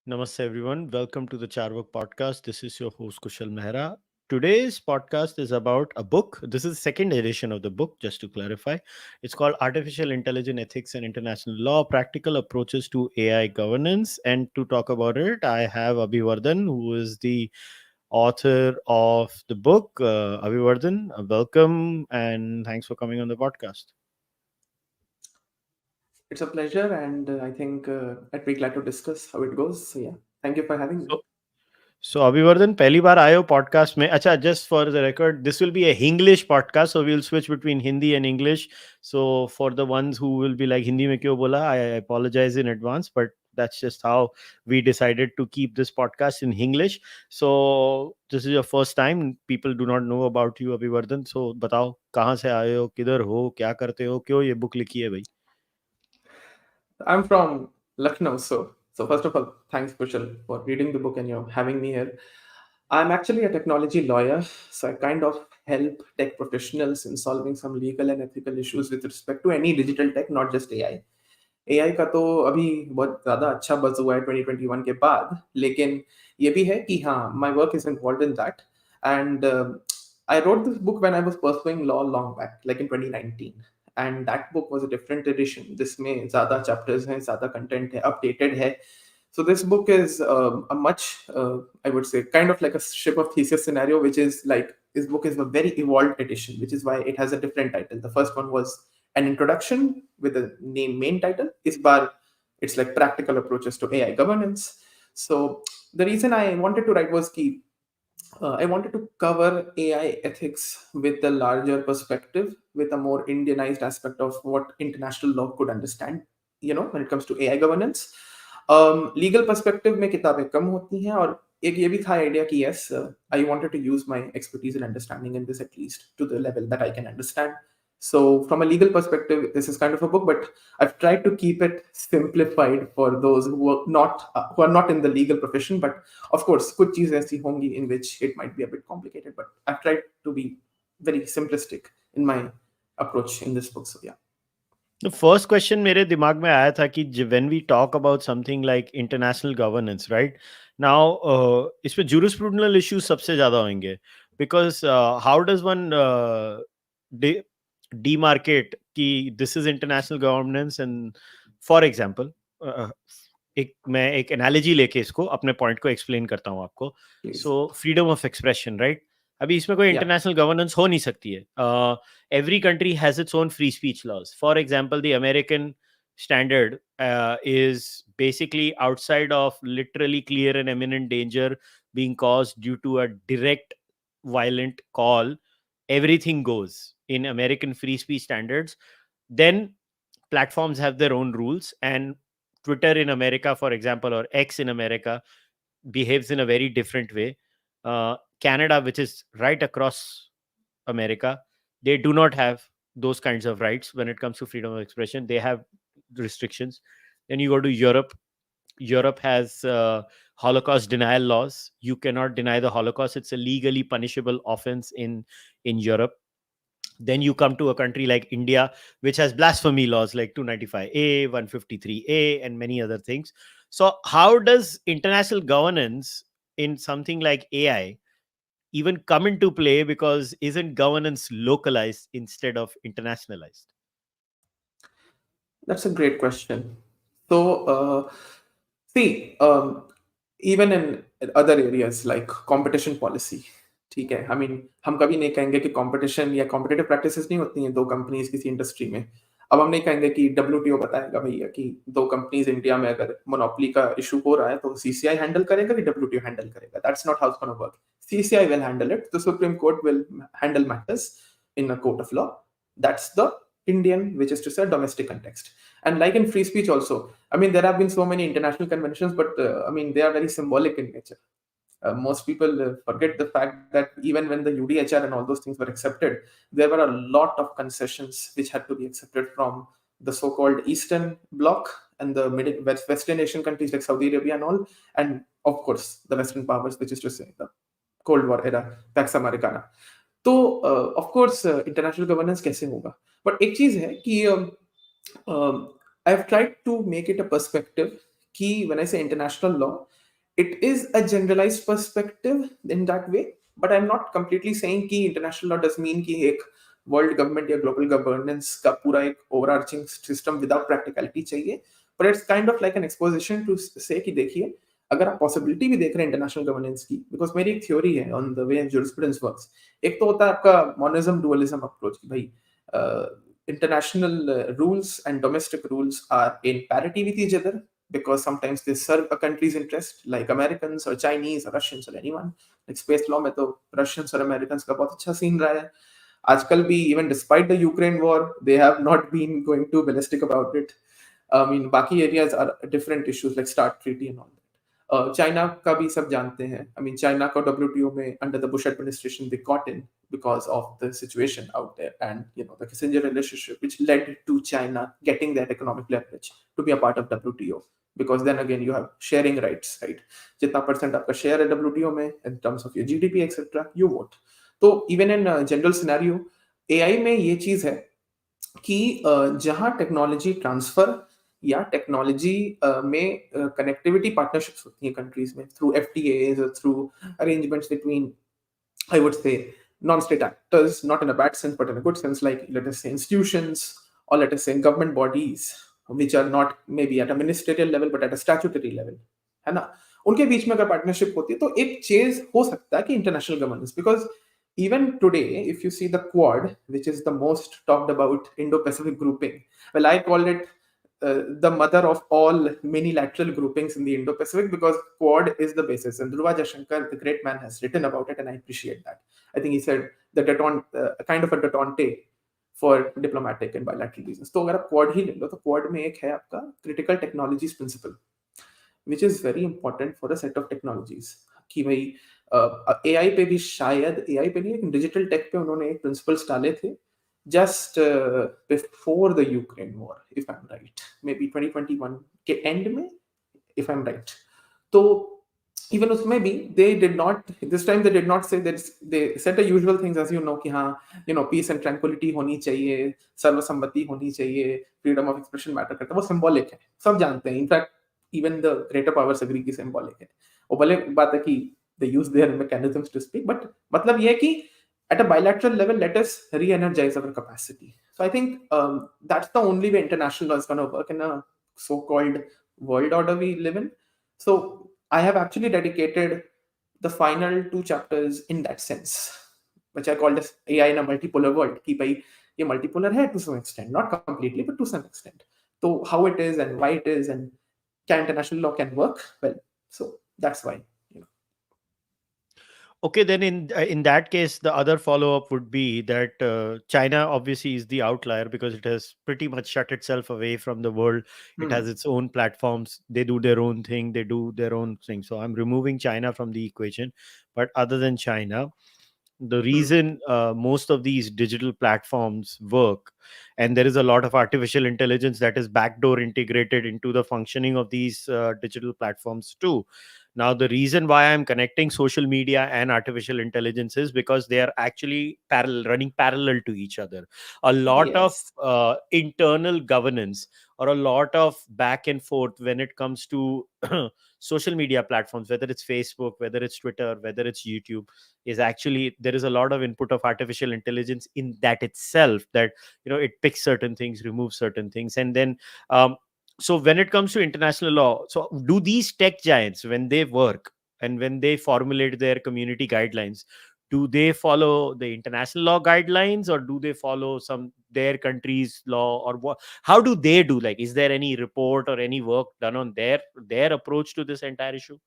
Namaste, everyone. Welcome to the Cārvāka podcast. This is your host, Kushalmehra. Today's podcast is about a book. This is the second edition of the book, just to clarify. It's called Artificial Intelligence Ethics and International Law Practical Approaches to AI Governance. And to talk about it, I have Abhivardhan, who is the author of the book. Abhivardhan, welcome and thanks for coming on the podcast. It's a pleasure, and I think I'd be glad to discuss how it goes. So yeah, thank you for having me. So, So Abhivardhan, पहली बार आए हो podcast में. अच्छा, just for the record, this will be a Hinglish podcast, so we'll switch between Hindi and English. So for the ones who will be like Hindi में क्यों बोला, I apologize in advance, but that's just how we decided to keep this podcast in English. So this is your first time. People do not know about you, Abhivardhan. So बताओ कहाँ से आए हो, किधर हो, क्या करते हो, क्यों ये book लिखी है भाई? I'm from Lucknow, so first of all, thanks Kushal for reading the book and having me here. I'm actually a technology lawyer, so I kind of help tech professionals in solving some legal and ethical issues with respect to any digital tech, not just AI. AI का तो अभी बहुत ज़्यादा अच्छा buzz हुआ है 2021 के बाद, लेकिन ये भी है कि हाँ, my work is involved in that. And I wrote this book when I was pursuing law long back, like in 2019. And that book was a different edition. जिसमें ज़्यादा chapters हैं, ज़्यादा content है, updated है. So this book is a much, I would say, kind of like a ship of thesis scenario, which is like, this book is a very evolved edition, which is why it has a different title. The first one was an introduction with the main title. Is bar it's like practical approaches to AI governance. So the reason I wanted to write was key. I wanted to cover AI ethics with a larger perspective, with a more Indianized aspect of what international law could understand, when it comes to AI governance. Legal perspective में किताबें कम होती हैं और एक ये भी था idea कि yes, I wanted to use my expertise and understanding in this at least to the level that I can understand. So from a legal perspective, this is kind of a book, but I've tried to keep it simplified for those who are not in the legal profession. But of course, कुछ चीजें ऐसी होंगी in which it might be a bit complicated. But I've tried to be very simplistic in my approach in this book. So yeah. The first question मेरे दिमाग में आया था कि when we talk about something like international governance, right? Now, इसमें jurisprudential issues सबसे ज़्यादा होंगे because how does one demarcate कि this is international governance and for example, मैं एक analogy लेके इसको अपने point को explain करता हूँ आपको. Please. So freedom of expression, right? अभी इसमें कोई Yeah. इंटरनेशनल गवर्नेंस हो नहीं सकती है. Every country has its own free speech laws. For example, the American standard is basically outside of literally clear and imminent danger being caused due to a direct violent call. Everything goes in American free speech standards. Then platforms have their own rules, and Twitter in America, for example, or X in America behaves in a very different way. Canada, which is right across America, they do not have those kinds of rights when it comes to freedom of expression. They have restrictions. Then you go to Europe. Europe has Holocaust denial laws. You cannot deny the Holocaust. It's a legally punishable offense in Europe. Then you come to a country like India, which has blasphemy laws like 295A, 153A, and many other things. So, how does international governance in something like AI even come into play? Because isn't governance localized instead of internationalized? That's a great question. So, see, even in other areas like competition policy, ठीक है, I mean, हम कभी नहीं कहेंगे कि competition या competitive practices नहीं होती हैं दो companies किसी industry में. अब हम नहीं कहेंगे कि WTO बताएगा भैया कि दो companies इंडिया में अगर monopoly का issue हो रहा है तो CCI handle करेगा कि WTO handle करेगा. That's not how it's going to work. CCI will handle it. The Supreme Court will handle matters in a court of law. That's the Indian, which is to say domestic context. And like in free speech also, I mean, there have been so many international conventions, but I mean, they are very symbolic in nature. Most people forget the fact that even when the UDHR and all those things were accepted, there were a lot of concessions which had to be accepted from the so-called Eastern Bloc and the Western Asian countries like Saudi Arabia and all, and of course the Western powers, which is to say the Cold War era, Pax Americana. तो of course international governance कैसे होगा, but एक चीज है कि I have tried to make it a perspective कि when I say international law, it is a generalized perspective in that way, but I'm not completely saying कि international law does mean कि एक world government या global governance का पूरा एक overarching system without practicality चाहिए, but it's kind of like an exposition to say कि देखिए अगर आप पॉसिबिलिटी भी देख रहे हैं इंटरनेशनल गवर्नेंस की, बिकॉज मेरी एक थ्योरी है on the way jurisprudence works. एक तो होता है आपका मोनिज्म डुअलिज्म अप्रोच कि भाई international rules and domestic rules are in parity with each other because sometimes they serve a country's interest, like Americans or Chinese or Russians or anyone. Like space law में तो Russians और Americans का बहुत अच्छा scene रहा है आजकल भी. even despite the Ukraine war, they have not been going too ballistic about it. I mean, बाकी areas are different issues like START treaty and all that. China का भी सब जानते हैं. I mean, चाइना को WTO में under the Bush administration they got in because of the situation out there and the Kissinger relationship, which led to China getting that economic leverage to be a part of WTO. Because then again you have sharing rights, right? जितना percent आपका share है WTO में in terms of your GDP etc. you vote. तो even in general scenario AI में ये चीज है कि जहां टेक्नोलॉजी ट्रांसफर या टेक्नोलॉजी में कनेक्टिविटी पार्टनरशिप्स होती हैं कंट्रीज में थ्रू FTAs और through arrangements between I would say non-state actors, not in a bad sense, but in a good sense, like let us say institutions or let us say government bodies, which are not maybe at a ministerial level but at a statutory level, है ना. उनके बीच में अगर partnership होती है तो एक चीज हो सकता है कि international governance. Because even today, if you see the Quad, which is the most talked about Indo-Pacific grouping, well, I call it the mother of all mini-lateral groupings in the Indo-Pacific because Quad is the basis. And Dhruva Jaishankar, the great man, has written about it, and I appreciate that. I think he said the kind of a detente for diplomatic and bilateral reasons. तो अगर आप Quad ही ले लो तो Quad में एक है आपका critical technologies principle, which is very important for a set of technologies. कि भाई AI पे भी शायद AI पे नहीं लेकिन डिजिटल टेक पे उन्होंने एक प्रिंसिपल्स डाले थे just before the Ukraine war, if I'm right, maybe 2021 के end में, if I'm right. तो even उसमें भी they did not, this time they did not say that, they said the usual things as you know कि हाँ peace and tranquility होनी चाहिए, सर्वसम्मति होनी चाहिए, freedom of expression matter करता है. वो symbolic है, सब जानते हैं. In fact even the greater powers agree कि symbolic है. वो भले बात है कि they use their mechanisms to speak, but मतलब ये है कि at a bilateral level, let us re-energize our capacity. So I think that's the only way international law is going to work in a so-called world order we live in. So I have actually dedicated the final 2 chapters in that sense, which I called as AI in a multipolar world. कि भाई ये multipolar है to some extent, not completely, but to some extent. So how it is and why it is and can international law can work well. So that's why. Okay, then in that case, the other follow up would be that China obviously is the outlier because it has pretty much shut itself away from the world. It has its own platforms. They do their own thing. They do their own thing. So I'm removing China from the equation. But other than China, the reason most of these digital platforms work, and there is a lot of artificial intelligence that is backdoor integrated into the functioning of these digital platforms too. Now, the reason why I'm connecting social media and artificial intelligence is because they are actually running parallel to each other. A lot of Yes. internal governance or a lot of back and forth when it comes to social media platforms, whether it's Facebook, whether it's Twitter, whether it's YouTube, is actually, there is a lot of input of artificial intelligence in that itself, that it picks certain things, removes certain things, and then so when it comes to international law, so do these tech giants, when they work and when they formulate their community guidelines, do they follow the international law guidelines, or do they follow some their country's law, or what? How do they do? Like, is there any report or any work done on their approach to this entire issue?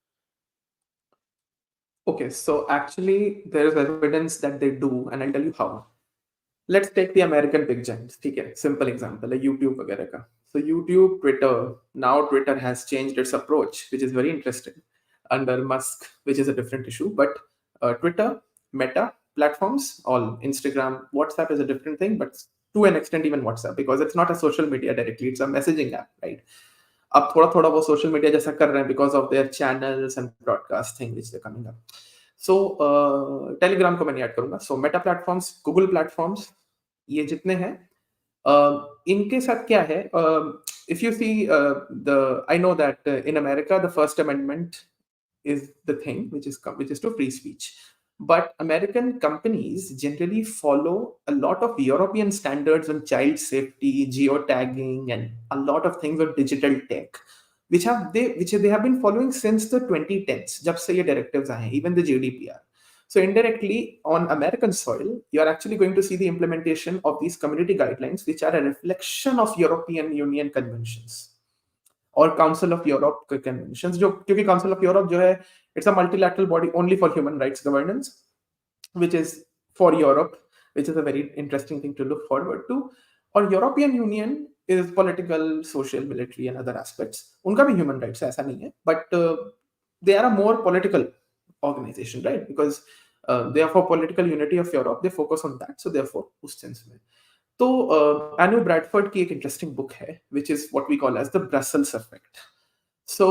Okay, so actually there is evidence that they do, and I'll tell you how. Let's take the American big giants. ठीक है, simple example है YouTube वगैरह का. So YouTube, Twitter, now Twitter has changed its approach, which is very interesting under Musk, which is a different issue. But Twitter, Meta platforms, all Instagram, WhatsApp is a different thing, but to an extent even WhatsApp, because it's not a social media directly, it's a messaging app, right? अब थोड़ा थोड़ा वो social media जैसा कर रहे हैं because of their channels and broadcasting which they coming up. So Telegram को मैं नहीं ऐड करूंगा. सो मेटा प्लेटफॉर्म्स, गूगल प्लेटफॉर्म्स, ये जितने हैं इनके साथ क्या है, if you see the, I know that in America the first amendment is the thing which is to free speech. But American companies generally follow a lot of European standards on child safety, geotagging, and a lot of things on digital tech, which they have been following since the 2010s, जब से ये directives आए हैं, even the GDPR. So indirectly, on American soil, you are actually going to see the implementation of these community guidelines, which are a reflection of European Union conventions और council of Europe के conventions, जो क्योंकि council of Europe जो है it's a multilateral body only for human rights governance, which is for Europe, which is a very interesting thing to look forward to. और European union is political, social, military and other aspects. उनका भी human rights है, ऐसा नहीं है, but they are a more political organization, right? Because they are for political unity of Europe, they focus on that, so therefore उस sense में. तो एनु Bradford की एक इंटरेस्टिंग बुक है which is what we call as the Brussels effect. So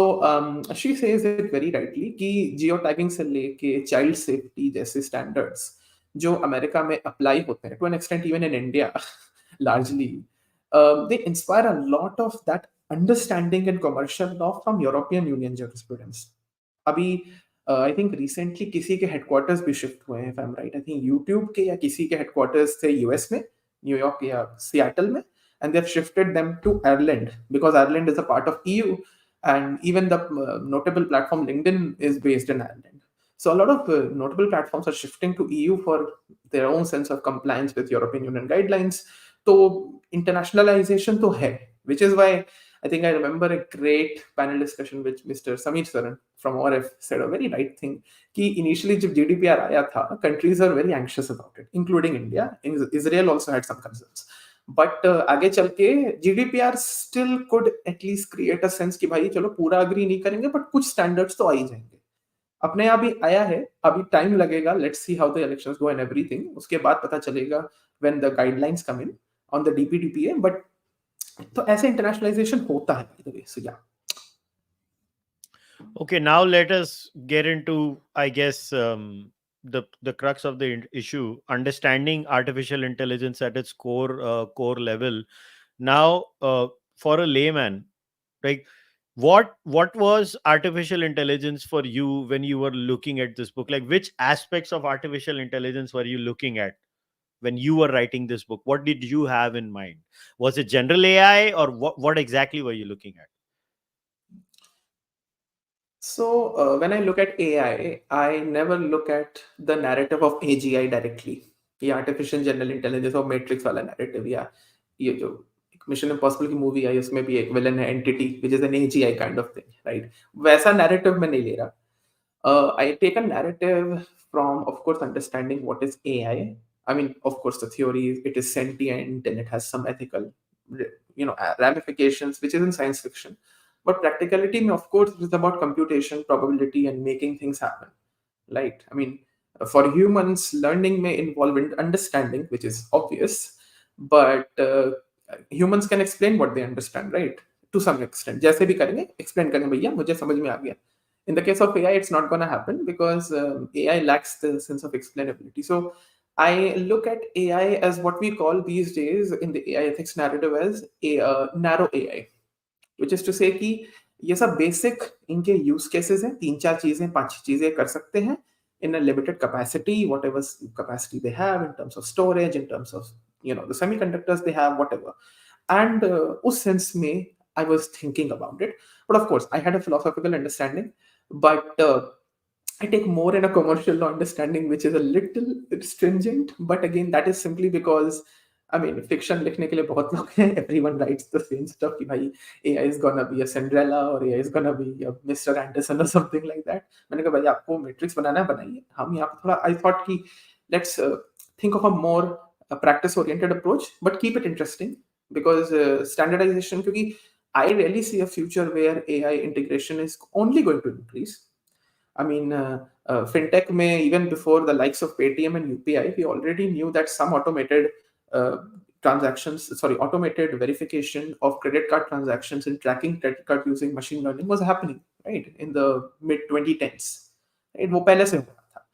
she says it very rightly कि जियो tagging से लेके child safety जैसे स्टैंडर्ड्स जो अमेरिका में अप्लाई होते हैं, to an extent even in India largely, they inspire a lot of that understanding and commercial law from European Union jurisprudence. अभी I think recently किसी के हेडक्वार्टर्स भी शिफ्ट हुए हैं, if I'm right, I think YouTube के या किसी के हेडक्वार्टर्स थे यूएस में, न्यूयॉर्क या सियाटल में, and they've shifted them to Ireland because Ireland is a part of EU, and even the notable platform LinkedIn is based in Ireland. So a lot of notable platforms are shifting to EU for their own sense of compliance with European Union guidelines. So internationalization तो है, which is why I think I remember a great panel discussion which Mr. Samir Saran from ORF said a very right thing कि initially जब GDPR आया था, countries are very anxious about it, including India. Israel also had some concerns. But आगे चल के GDPR still could at least create a sense कि भाई चलो पूरा agree नहीं करेंगे, but कुछ standards तो आ ही जाएंगे. अपने आप ही आया है, अभी टाइम लगेगा, let's see how the elections go and everything, उसके बाद पता चलेगा when the guidelines come in on the DPDPA. But तो ऐसे इंटरनेशनलाइजेशन होता है बाय द वे. सो या Okay, now let us get into, I guess, the crux of the issue: understanding artificial intelligence at its core level. Now, for a layman, like what was artificial intelligence for you when you were looking at this book? Like, which aspects of artificial intelligence were you looking at when you were writing this book? What did you have in mind? Was it general AI, or what exactly were you looking at? So when I look at AI, I never look at the narrative of AGI directly. ये artificial general intelligence और matrix वाला narrative, या ये जो mission impossible की movie आई उसमें भी एक विलन है entity which is an AGI kind of thing, right? वैसा नैरेटिव मैं नहीं ले रहा. I take a narrative from, of course, understanding what is AI. I mean, of course, the theory is it is sentient and it has some ethical, ramifications, which is in science fiction. But practicality, of course, is about computation, probability, and making things happen. Right? I mean, for humans, learning may involve understanding, which is obvious, but humans can explain what they understand, right? To some extent. जैसे भी करेंगे, explain करेंगे भैया मुझे समझ में आ गया. In the case of AI, it's not going to happen because AI lacks the sense of explainability. So I look at AI as what we call these days in the AI ethics narrative as a narrow AI, which is to say कि ये सब basic इनके use cases हैं, 3-4 चीजें 5 चीजें कर सकते हैं in a limited capacity, whatever capacity they have in terms of storage, in terms of the semiconductors they have, whatever. And उस sense में I was thinking about it, but of course I had a philosophical understanding, but I take more in a commercial law understanding, which is a little stringent. But again, that is simply because I mean, fiction लिखने के लिए बहुत लोग हैं. Everyone writes the same stuff कि भाई AI is gonna be a Cinderella or AI is gonna be a Mr. Anderson or something like that. मैंने कहा भाई आपको मैट्रिक्स बनाना है बनाइए. हम यहाँ पे थोड़ा I thought कि let's think of a more practice oriented approach, but keep it interesting because standardization, क्योंकि I really see a future where AI integration is only going to increase. I mean, fintech may, even before the likes of Paytm and UPI, we already knew that some automated automated verification of credit card transactions and tracking credit card using machine learning was happening, right, in the mid 2010s. Right? वो पहले से हो रहा था.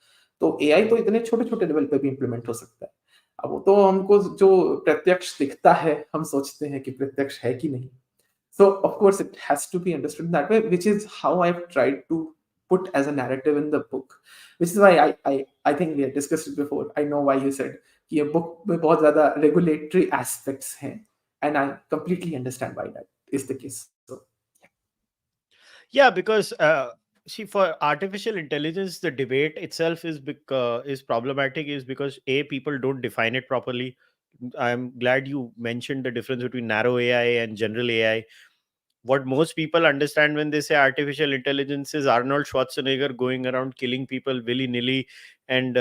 तो AI तो इतने छोटे-छोटे लेवल पे भी इम्प्लीमेंट हो सकता है. अब वो तो हमको जो प्रत्यक्ष दिखता है, हम सोचते हैं कि प्रत्यक्ष है कि नहीं. So of course it has to be understood that way, which is how I've tried to put as a narrative in the book, which is why I think we had discussed it before. I know why you said कि ये book में बहुत ज़्यादा regulatory aspects हैं, and I completely understand why that is the case. So Yeah, because see, for artificial intelligence, the debate itself is problematic, is because people don't define it properly. I'm glad you mentioned the difference between narrow AI and general AI. What most people understand when they say artificial intelligence is Arnold Schwarzenegger going around killing people willy nilly and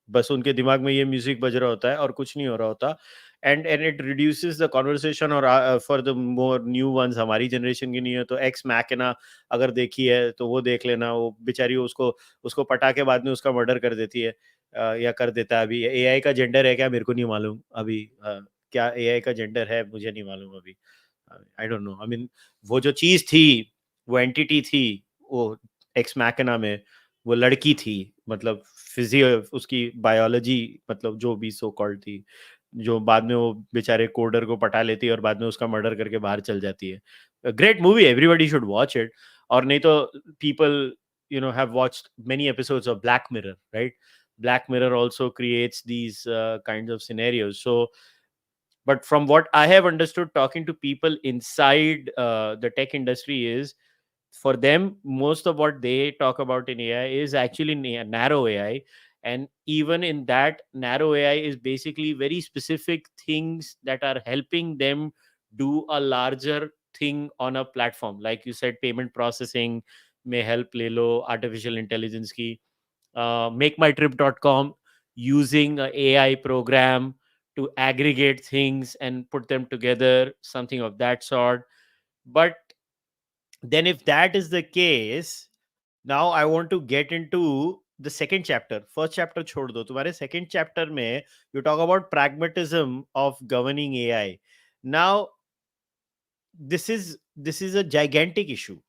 बस उनके दिमाग में ये music बज रहा होता है और कुछ नहीं हो रहा होता. And it reduces the conversation. और for the more new ones, हमारी जनरेशन की नहीं है तो एक्स मैकेना अगर देखी है तो वो देख लेना. वो बेचारी उसको उसको पटा के बाद में उसका मर्डर कर देती है, या कर देता है. अभी एआई का जेंडर है क्या मेरे को नहीं मालूम अभी. क्या एआई का जेंडर है मुझे नहीं मालूम अभी. आई डोंट नो. आई मीन वो जो चीज थी, वो एंटिटी थी, वो एक्स मैकेना में वो लड़की थी. मतलब फिजियो उसकी बायोलॉजी, मतलब जो भी सो कॉल्ड थी, जो बाद में वो बेचारे कोडर को पटा लेती है और बाद में उसका मर्डर करके बाहर चल जाती है. Great movie, everybody should watch it. और नहीं तो people have watched many episodes of Black Mirror, right? Black Mirror also creates these kinds of scenarios. So, but from what I have understood talking to people inside the tech industry is, for them most of what they talk about in AI is actually narrow AI. And even in that, narrow AI is basically very specific things that are helping them do a larger thing on a platform. Like you said, payment processing may help le lo artificial intelligence ki. Makemytrip.com using a AI program to aggregate things and put them together, something of that sort. But then if that is the case, now I want to get into the second chapter. First chapter छोड़ दो. तुम्हारे second chapter में you talk about pragmatism of governing AI. Now this is a gigantic issue.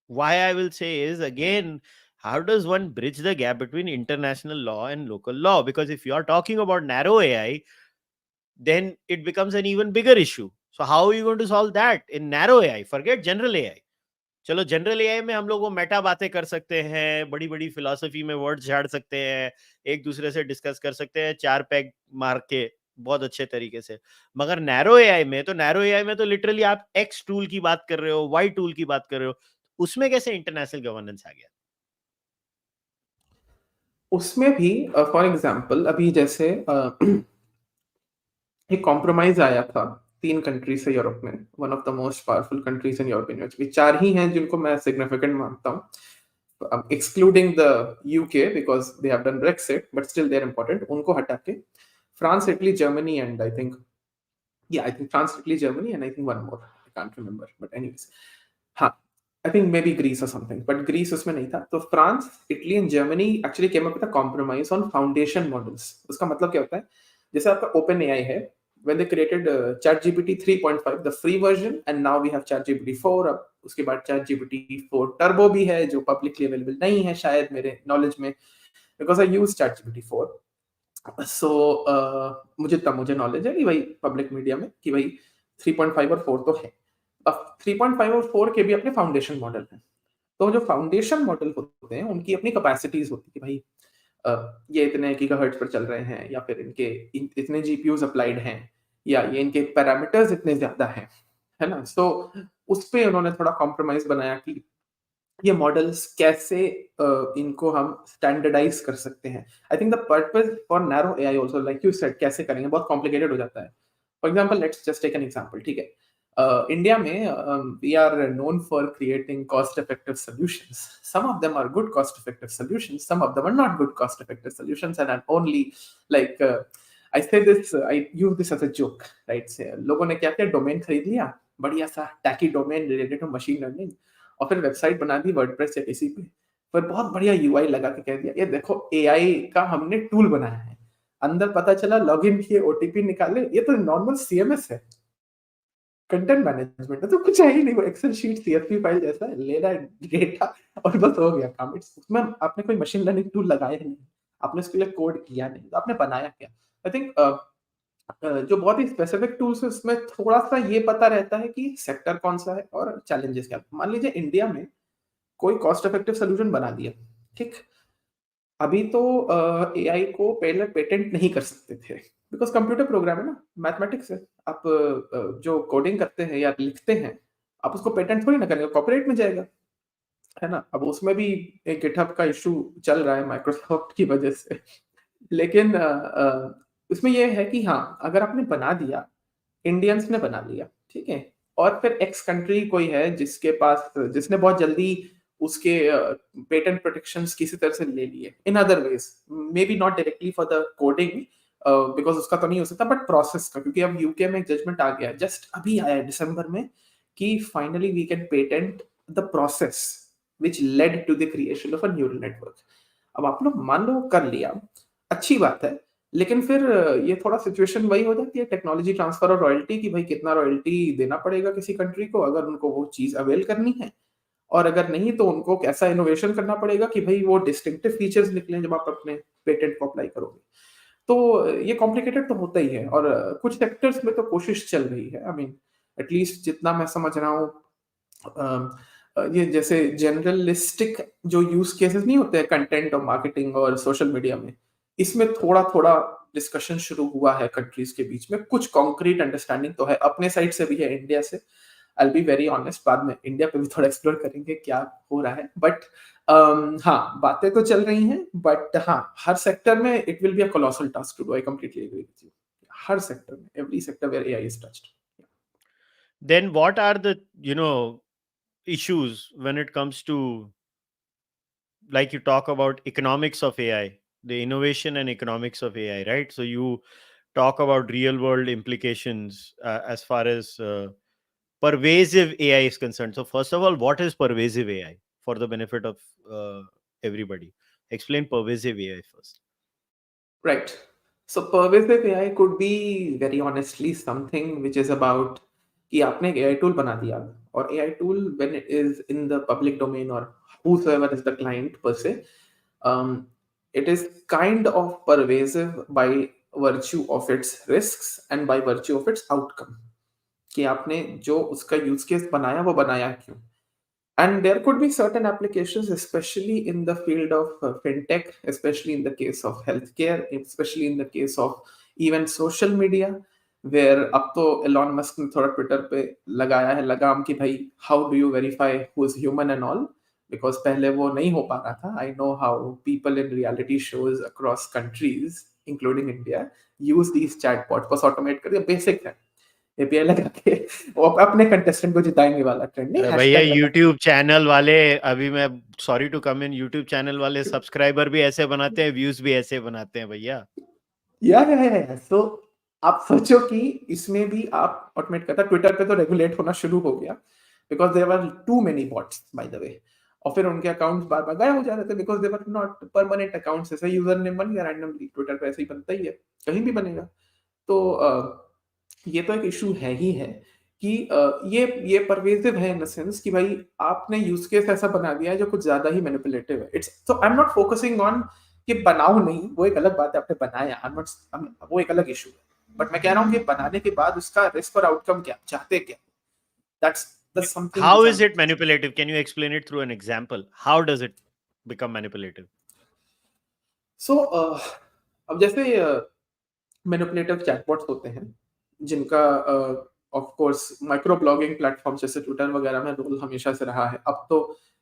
Why I will say is, again, how does one bridge the gap between international law and local law? Because if you are talking about narrow AI, then it becomes an even bigger issue. So how are you going to solve that in narrow AI? Forget general AI. चलो general AI में हम लोग वो Meta बातें कर सकते हैं, बड़ी बड़ी फिलॉसफी में वर्ड्स झाड़ सकते हैं, एक दूसरे से डिस्कस कर सकते हैं, चार पैग मार के बहुत अच्छे तरीके से. मगर नैरो एआई में तो लिटरली आप एक्स टूल की बात कर रहे हो, वाई टूल की बात कर रहे हो. उसमें कैसे इंटरनेशनल गवर्नेंस आ गया? उसमें भी फॉर एग्जांपल अभी जैसे एक कॉम्प्रोमाइज आया था 3 कंट्री से यूरोप में, one of the most powerful countries in European union. 4 ही हैं जिनको मैं सिग्निफिकेंट मानता हूँ, excluding the UK because they have done Brexit, but still they're important. उनको हटा के France, Italy, Germany, and I think France, Italy, Germany, and I think one more. I can't remember, but anyways, हाँ, I think maybe Greece or something, but Greece उसमें नहीं था. तो France, Italy, and Germany actually came up with a compromise on foundation models. उसका मतलब क्या होता है? जैसे आपका OpenAI है, when they created ChatGPT 3.5, the free version, and now we have ChatGPT 4. अब उसके बाद ChatGPT 4 Turbo भी है जो publicly available नहीं है शायद मेरे knowledge में, because I use ChatGPT 4. So मुझे knowledge है कि भाई public media में कि भाई 3.5 और 4 तो है. अब 3.5 और 4 के भी अपने फाउंडेशन मॉडल हैं. तो जो फाउंडेशन मॉडल होते हैं उनकी अपनी कैपेसिटीज होती है कि भाई ये इतने गीगाहर्ट्ज पर चल रहे हैं, या फिर इतने जीपीयूज अप्लाइड हैं, या ये इनके पैरामीटर्स इतने ज्यादा हैं, है ना. सो उस पे उन्होंने थोड़ा कॉम्प्रोमाइज बनाया कि ये मॉडल्स कैसे इनको हम स्टैंडर्डाइज कर सकते हैं. I think the purpose for narrow AI also, like you said, कैसे करेंगे बहुत कॉम्प्लिकेटेड हो जाता है. For example let's just take an example, ठीक है. इंडिया में we are known for creating cost effective solutions. Some of them are good cost effective solutions, some of them are not good cost effective solutions, and only like I say this, I use this as a joke, right. से लोगों ने क्या किया, domain खरीद लिया, बढ़िया सा techy domain related to machine learning, और फिर वेबसाइट बना दी वर्डप्रेस या किसी पे, फिर बहुत बढ़िया यूआई लगा के कह दिया ये देखो एआई का हमने टूल बनाया है. अंदर पता चला लॉगिन किए, ओटीपी निकाले, ये तो नॉर्मल सीएमएस है, कंटेंट मैनेजमेंट है, तो कुछ है ही नहीं. वो एक्सेल शीट सीएसवी फाइल जैसा है, ले रहा है डेटा और बस हो गया काम. उसमें आपने कोई मशीन लर्निंग टूल लगाया नहीं, आपने उसके लिए कोड किया नहीं, तो आपने बनाया क्या. आई थिंक जो बहुत ही स्पेसिफिक टूल्स है उसमें थोड़ा सा ये पता रहता है कि सेक्टर कौन सा है और चैलेंजेस क्या। मान लीजिए इंडिया में कोई कॉस्ट इफेक्टिव सोल्यूशन बना दिया, ठीक। अभी तो एआई को पहले पेटेंट नहीं कर सकते थे, बिकॉज कंप्यूटर प्रोग्राम है ना, मैथमेटिक्स है। आप जो कोडिंग करते हैं या लिखते हैं, आप उसको पेटेंट थोड़ी ना करेंगे, कॉपीराइट में जाएगा, है ना। अब उसमें भी एक गिटहब का इशू चल रहा है माइक्रोसॉफ्ट की वजह से। लेकिन उसमें ये है कि हाँ, अगर आपने बना दिया, इंडियंस ने बना लिया, ठीक है, और फिर एक्स कंट्री कोई है जिसके पास, जिसने बहुत जल्दी उसके पेटेंट प्रोटेक्शंस किसी तरह से ले लिए in other ways, may be not directly for the coding, because उसका तो नहीं हो सकता, बट प्रोसेस का, क्योंकि अब यूके में एक जजमेंट आ गया, जस्ट अभी आया है दिसंबर में, कि finally we can patent the process which led to the creation of a neural network. अब आप लोग मान लो कर लिया, अच्छी बात है, लेकिन फिर ये थोड़ा सिचुएशन वही हो जाती है टेक्नोलॉजी ट्रांसफर और रॉयल्टी की, भाई कितना रॉयल्टी देना पड़ेगा किसी कंट्री को अगर उनको वो चीज अवेल करनी है, और अगर नहीं तो उनको कैसा इनोवेशन करना पड़ेगा कि भाई वो डिस्टिंक्टिव फीचर्स निकलें जब आप अपने पेटेंट को अप्लाई करोगे। तो ये कॉम्प्लिकेटेड तो होता ही है, और कुछ सेक्टर्स में तो कोशिश चल रही है। आई मीन एटलीस्ट जितना मैं समझ रहा हूँ, ये जैसे जनरलिस्टिक जो यूज केसेस नहीं होते हैं कंटेंट और मार्केटिंग और सोशल मीडिया में, इसमें थोड़ा थोड़ा डिस्कशन शुरू हुआ है कंट्रीज के बीच में, कुछ कॉन्क्रीट अंडरस्टैंडिंग तो है, अपने साइड से भी है, इंडिया से। आई बी वेरी ऑनेस्ट, बाद में इंडिया पे भी थोड़ा एक्सप्लोर करेंगे क्या हो रहा है, बट हाँ, बातें तो चल रही हैं, बट हाँ, हर सेक्टर में it will be a colossal task to do. I completely agree with you. हर सेक्टर में, every sector where AI is touched. Then what are the, issues when it comes to, like you talk about economics of AI, the innovation and economics of AI, right? So you talk about real world implications as far as pervasive AI is concerned. So first of all, what is pervasive AI for the benefit of everybody? Explain pervasive AI first. Right. So pervasive AI could be very honestly something which is about कि आपने एक AI tool बना दिया, और AI tool when it is in the public domain or whosoever is the client per se, it is kind of pervasive by virtue of its risks and by virtue of its outcome, कि आपने जो उसका use case बनाया वो बनाया क्यों। And there could be certain applications, especially in the field of fintech, especially in the case of healthcare, especially in the case of even social media, where अब तो एलॉन मस्क ने थोड़ा Twitter पे लगाया है लगाम कि भाई how do you verify who is human and all, because पहले वो नहीं हो पा रहा था। I know how people in reality shows across countries including India use these chatbot, बस ऑटोमेट कर दिया, बेसिक है, एपीआई लगा के वो अपने कंटेस्टेंट को जिताएंगे वाला ट्रेंड नहीं, अरे भैया, हैशटैग लगा। यूट्यूब चैनल वाले, अभी मैं sorry to come in, YouTube channel वाले सब्सक्राइबर भी ऐसे बनाते हैं, व्यूज भी ऐसे बनाते हैं भैया। सो आप सोचो कि इसमें भी आप ऑटोमेट करता, ट्विटर पे तो रेगुलेट होना शुरू हो गया because there were too many bots by the way, और फिर उनके अकाउंट्स बार बार गायब हो जा रहे थे because they were not permanent accounts. ऐसे यूजर नेम बन गया रैंडमली, ट्विटर पे ऐसे ही बनता ही है, कहीं भी बनेगा। तो ये तो एक इशू है ही है कि ये परवेजिव है इन द सेंस कि भाई आपने यूज केस ऐसा बना दिया है जो कुछ ज्यादा ही मैनिपुलेटिव है। It's so I am not focusing on कि बनाओ नहीं, वो एक अलग बात है, आपने बनाया, आई एम नॉट, वो एक अलग इशू है, बट मैं कह रहा हूँ कि बनाने के बाद उसका रिस्क और आउटकम क्या, चाहते क्या, that's the something How which I is am. it manipulative? Can you explain it through an example? How does it become manipulative? सो अब जैसे मैनिपुलेटिव चैटबॉट्स होते हैं जिनका of course micro blogging platform जैसे ट्विटर वगैरह में रोल हमेशा से रहा है। अब तो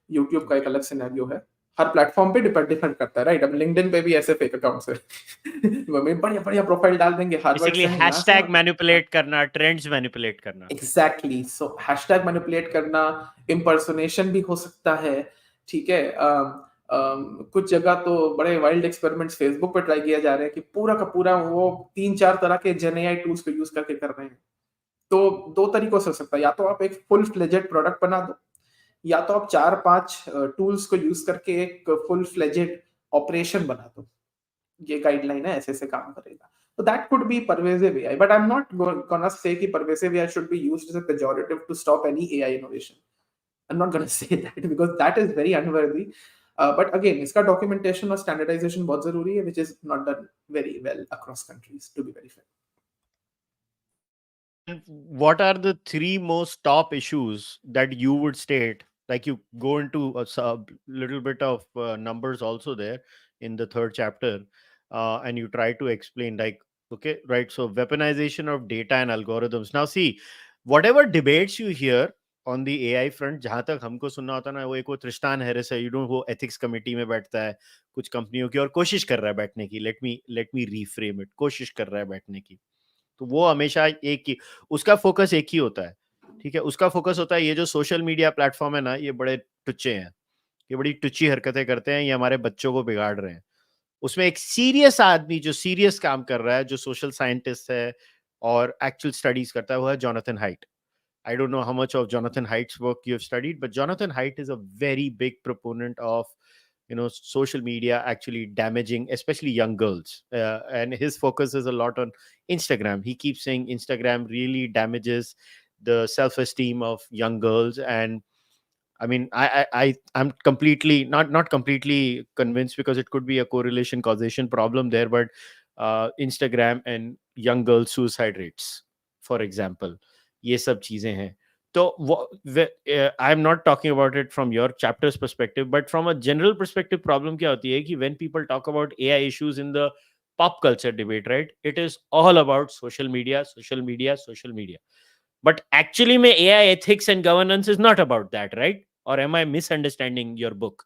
यूट्यूब का एक Okay. अलग सिनेरियो है, हर प्लेटफॉर्म पे डिपेंड करता है, राइट। अब लिंक्डइन पे भी ऐसे फेक अकाउंट्स है वो में बढ़िया बढ़िया प्रोफाइल डाल देंगे, हार्वर्ड Basically, से है, नासा। hashtag manipulate करना, trends manipulate करना. एग्जैक्टली, सो हैशटैग मैनिपुलेट करना, इम्पर्सोनेशन भी हो सकता है, ठीक है। कुछ जगह तो बड़े वाइल्ड एक्सपेरिमेंट्स फेसबुक पे ट्राई किया जा रहा है कि पूरा का पूरा वो 3-4 तरह के जेन एआई टूल्स को यूज करके कर रहे हैं। तो दो तरीकों से हो सकता है, या तो आप एक फुल फ्लेजेड प्रोडक्ट बना दो, या तो आप 4-5 टूल्स को यूज करके एक फुल फ्लेजेड ऑपरेशन बना दो, ये गाइडलाइन है, ऐसे ऐसे काम करेगा। तो that could be pervasive AI, but I am not gonna say कि pervasive AI should be used as a pejorative to stop any AI innovation. I am not gonna say that because that is very unworthy. But again इसका documentation और standardisation बहुत जरूरी है, which is not done very well across countries, to be very fair. And what are the three most top issues that you would state? Like you go into a little bit of numbers also there in the third chapter, and you try to explain, like, okay, right? So weaponization of data and algorithms. Now, see, whatever debates you hear on the AI front, जहां तक हमको सुनना होता है ना, वो एक वो त्रिस्तान हैरिस है, वो एथिक्स कमेटी में बैठता है कुछ कंपनियों की और कोशिश कर रहा है बैठने की. Let me reframe it. कोशिश कर रहा है बैठने की. तो वो हमेशा एक ही, उसका फोकस एक ही होता है. ठीक है, उसका फोकस होता है ये जो सोशल मीडिया प्लेटफॉर्म है ना, ये बड़े टुच्चे हैं, ये बड़ी टुच्ची हरकतें करते हैं, ये हमारे बच्चों को बिगाड़ रहे हैं. उसमें एक सीरियस आदमी जो सीरियस काम कर रहा है, जो सोशल साइंटिस्ट है और एक्चुअल स्टडीज करता है, वो है Jonathan height. I don't know how much of Jonathan Haidt's work you have studied, but Jonathan Haidt is a very big proponent of, social media actually damaging, especially young girls. And his focus is a lot on Instagram. He keeps saying Instagram really damages the self-esteem of young girls. And I mean, I'm completely not completely convinced, because it could be a correlation causation problem there. But Instagram and young girl suicide rates, for example, ये सब चीजें हैं. तो आई am not talking about it from your chapters perspective, but from a general perspective, problem क्या होती है कि when people talk about AI issues in the pop culture debate, right, it is all about social media, social media, social media. But actually, mein AI ethics and governance is not about that, right? Or am I misunderstanding your book?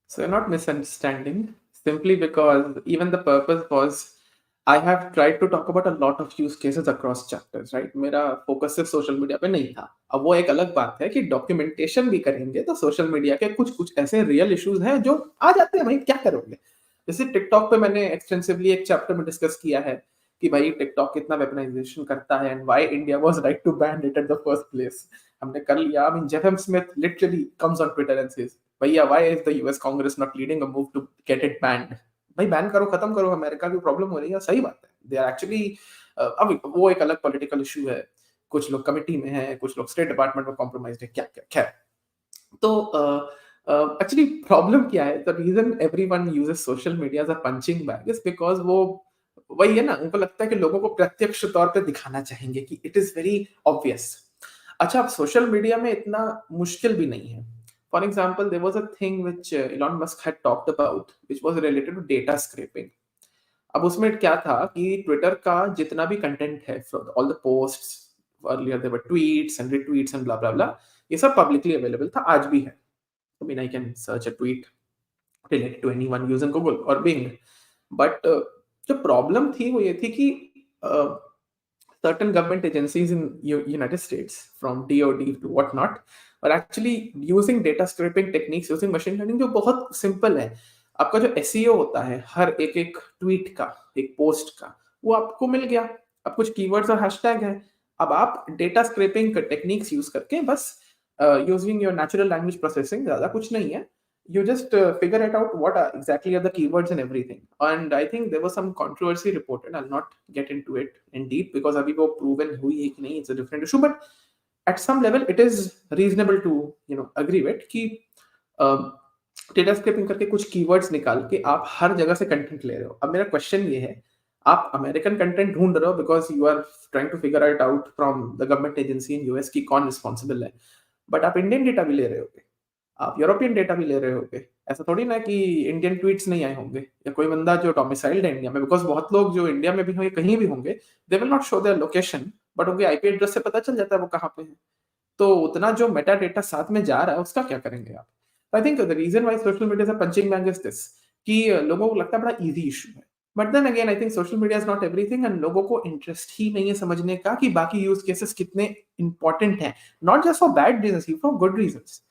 So you're not misunderstanding, simply because even the purpose was I have tried to talk about a lot of use cases across chapters, right? मेरा focus सिर्फ social media पे नहीं था. अब वो एक अलग बात है कि डॉक्यूमेंटेशन भी करेंगे तो सोशल मीडिया के कुछ कुछ ऐसे रियल इश्यूज हैं जो आ जाते हैं भाई, क्या करोगे. जैसे टिकटॉक पे मैंने एक्सटेंसिवली एक चैप्टर में डिस्कस किया है कि भाई टिकटॉक कितना वेपनाइजेशन करता है and why India was right to ban it at the first place. हमने कर लिया. I mean Jeff M Smith literally comes on Twitter and says, भैया why is the US Congress not leading a move to get it banned. भाई ban करो, खत्म करो, America की problem हो रही है. सही बात है, दे आर एक्चुअली. अब वो एक अलग पॉलिटिकल इशू है. कुछ लोग कमिटी में हैं, कुछ लोग स्टेट डिपार्टमेंट में कॉम्प्रोमाइज है, क्या क्या. खैर, तो एक्चुअली प्रॉब्लम क्या है, the reason everyone uses social media as a punching bag is because वो वही है ना, उनको लगता है कि लोगों को प्रत्यक्ष तौर पे दिखाना चाहेंगे कि इट इज वेरी ऑब्वियस. अच्छा, अब सोशल मीडिया में इतना मुश्किल भी नहीं है. For example, there was a thing which Elon Musk had talked about which was related to data scraping. अब उसमें क्या था कि ट्विटर का जितना भी कंटेंट है, all the posts, earlier there were tweets and retweets and blah blah blah, ये सब पब्लिकली अवेलेबल था, आज भी है. I mean, I can search a tweet related to anyone using Google or Bing. But जो problem थी वो ये थी कि certain government agencies in United States, from DoD to whatnot, are actually using data scraping techniques using machine learning, जो बहुत simple है. आपका जो SEO होता है, हर एक एक ट्वीट का, एक पोस्ट का, वो आपको मिल गया. अब कुछ कीवर्ड्स और हैशटैग है. अब आप डेटा स्क्रैपिंग टेक्निक्स यूज करके बस using your natural language processing, ज़्यादा कुछ नहीं है. You just figure it out what are exactly are the keywords and everything. And I think there was some controversy reported. I'll not get into it in deep because abhi wo proven hui hai ki nahi, it's a different issue. But at some level, it is reasonable to agree with कि data scrapping करके कुछ keywords निकाल के आप हर जगह से content ले रहे हो. अब मेरा क्वेश्चन ये है, आप अमेरिकन कंटेंट ढूंढ रहे हो because you are trying to figure it out from the government agency in US की कौन रिस्पॉन्सिबल है. बट आप इंडियन डेटा भी ले रहे होगे, आप यूरोपियन डेटा भी ले रहे होगे. ऐसा थोड़ी ना कि इंडियन ट्वीट्स नहीं आए होंगे, या कोई बंदा जो डोमिसाइल्ड है इंडिया में, बिकॉज बहुत लोग जो इंडिया में भी होंगे, कहीं भी होंगे, they will not show their location, but उनके आईपी एड्रेस से पता चल जाता है वो कहाँ पे है. तो उतना जो मेटा डेटा साथ में जा रहा है उसका क्या करेंगे आप. I think the reason why social media is a punching bag is this, कि लोगों को लगता है बड़ा इजी इशू है. But then again I think social media is not everything, and लोगों को इंटरेस्ट ही नहीं है समझने का कि बाकी यूज केसेस कितने इंपॉर्टेंट हैं, not just for bad reasons, for good reasons.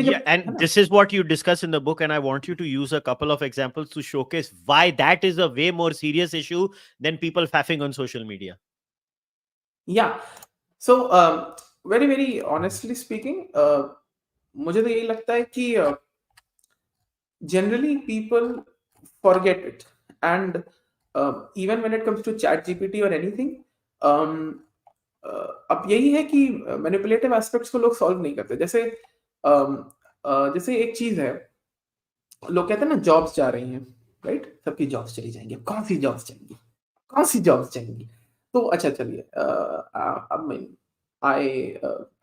Yeah, and this is what you discuss in the book, and I want you to use a couple of examples to showcase why that is a way more serious issue than people faffing on social media. Yeah. So very very honestly speaking, मुझे तो यही लगता है कि generally people forget it, and even when it comes to chat gpt or anything, um, अब यही है कि मैनिपुलेटिव एस्पेक्ट्स को लोग सॉल्व नहीं करते. जैसे जैसे एक चीज है, लोग कहते हैं ना जॉब्स जा रही हैं, राइट, सबकी जॉब्स चली जाएंगी. अब कौन सी जॉब्स जाएंगी, कौन सी जॉब्स जाएंगी. तो अच्छा चलिए, अब मैं I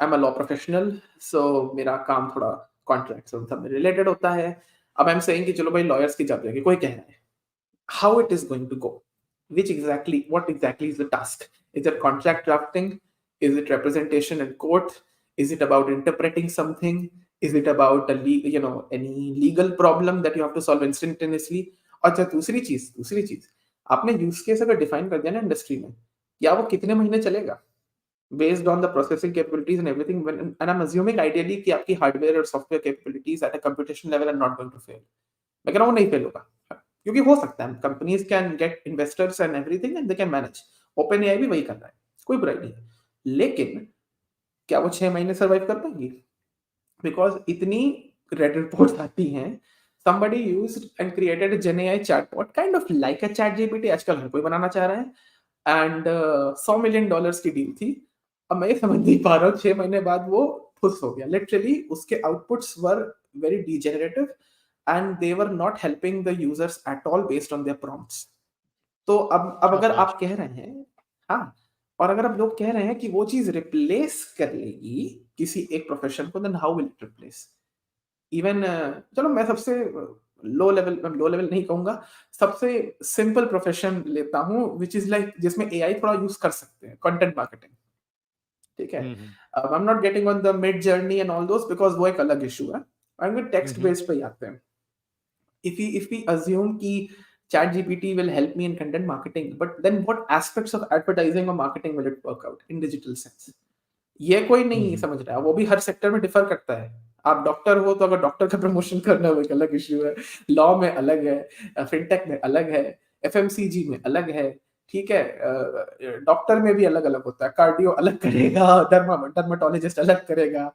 am a law professional, so मेरा काम थोड़ा कॉन्ट्रैक्ट सब में रिलेटेड होता है। अब आई एम सेइंग कि चलो भाई लॉयर्स की जॉब है, कोई कह रहा है how it is going to go, what exactly is the task. Is it contract drafting? Is it representation in court? Is it about interpreting something? Is it about any legal problem that you have to solve instantaneously? अच्छा, दूसरी चीज आपने use case अगर define कर दिया ना industry में, या वो कितने महीने चलेगा based on the processing capabilities and everything, and I'm assuming ideally कि आपकी हार्डवेयर और software capabilities at a computation level are not going to fail. मैं कह रहा हूँ नहीं फेल होगा, क्योंकि हो सकता है companies can get investors and everything and they can manage. Open AI भी वही कर रहा है, कोई बुराई नहीं है, लेकिन क्या वो 6 महीने सर्वाइव कर पाएंगी? बिकॉज इतनी रेड रिपोर्ट्स आती हैं, somebody used and created a Gen AI chatbot kind of like a chat GPT, आजकल हर कोई बनाना चाह रहा है, एंड $100 million की डील थी। अब मैं ये समझ नहीं पा रहा हूँ 6 महीने बाद वो फुस हो गया, लिटरली उसके outputs were very degenerative and they were not helping the users at all based on their prompts. तो अब अगर शाबाश। आप कह रहे हैं, हाँ, और अगर अब लोग कह रहे हैं कि वो चीज रिप्लेस कर लेगी किसी एक प्रोफेशन को, then how will it replace? Even चलो मैं सबसे लो लेवल नहीं कहूंगा, सबसे सिंपल प्रोफेशन लेता हूं विच इज लाइक जिसमें एआई थोड़ा यूज कर सकते हैं, कंटेंट मार्केटिंग। ठीक है, हम्म। अब आई am not getting on the mid journey and all those because वो एक अलग इशू है। I M text hmm. Based पे ही आते हैं। if we assume कि chat gpt will help me in content marketing, but then what aspects of advertising or marketing will it work out in digital sense? ये कोई नहीं हम्म। समझ रहा है, वो भी हर सेक्टर में डिफर करता है। आप डॉक्टर हो तो अगर डॉक्टर का प्रमोशन करना है वो एक अलग इश्यू है, लॉ में अलग है, फिनटेक में अलग है, एफएमसीजी में अलग है। ठीक है, डॉक्टर में भी अलग अलग होता है, कार्डियो अलग करेगा, डर्माटोलॉजिस्ट अलग करेगा।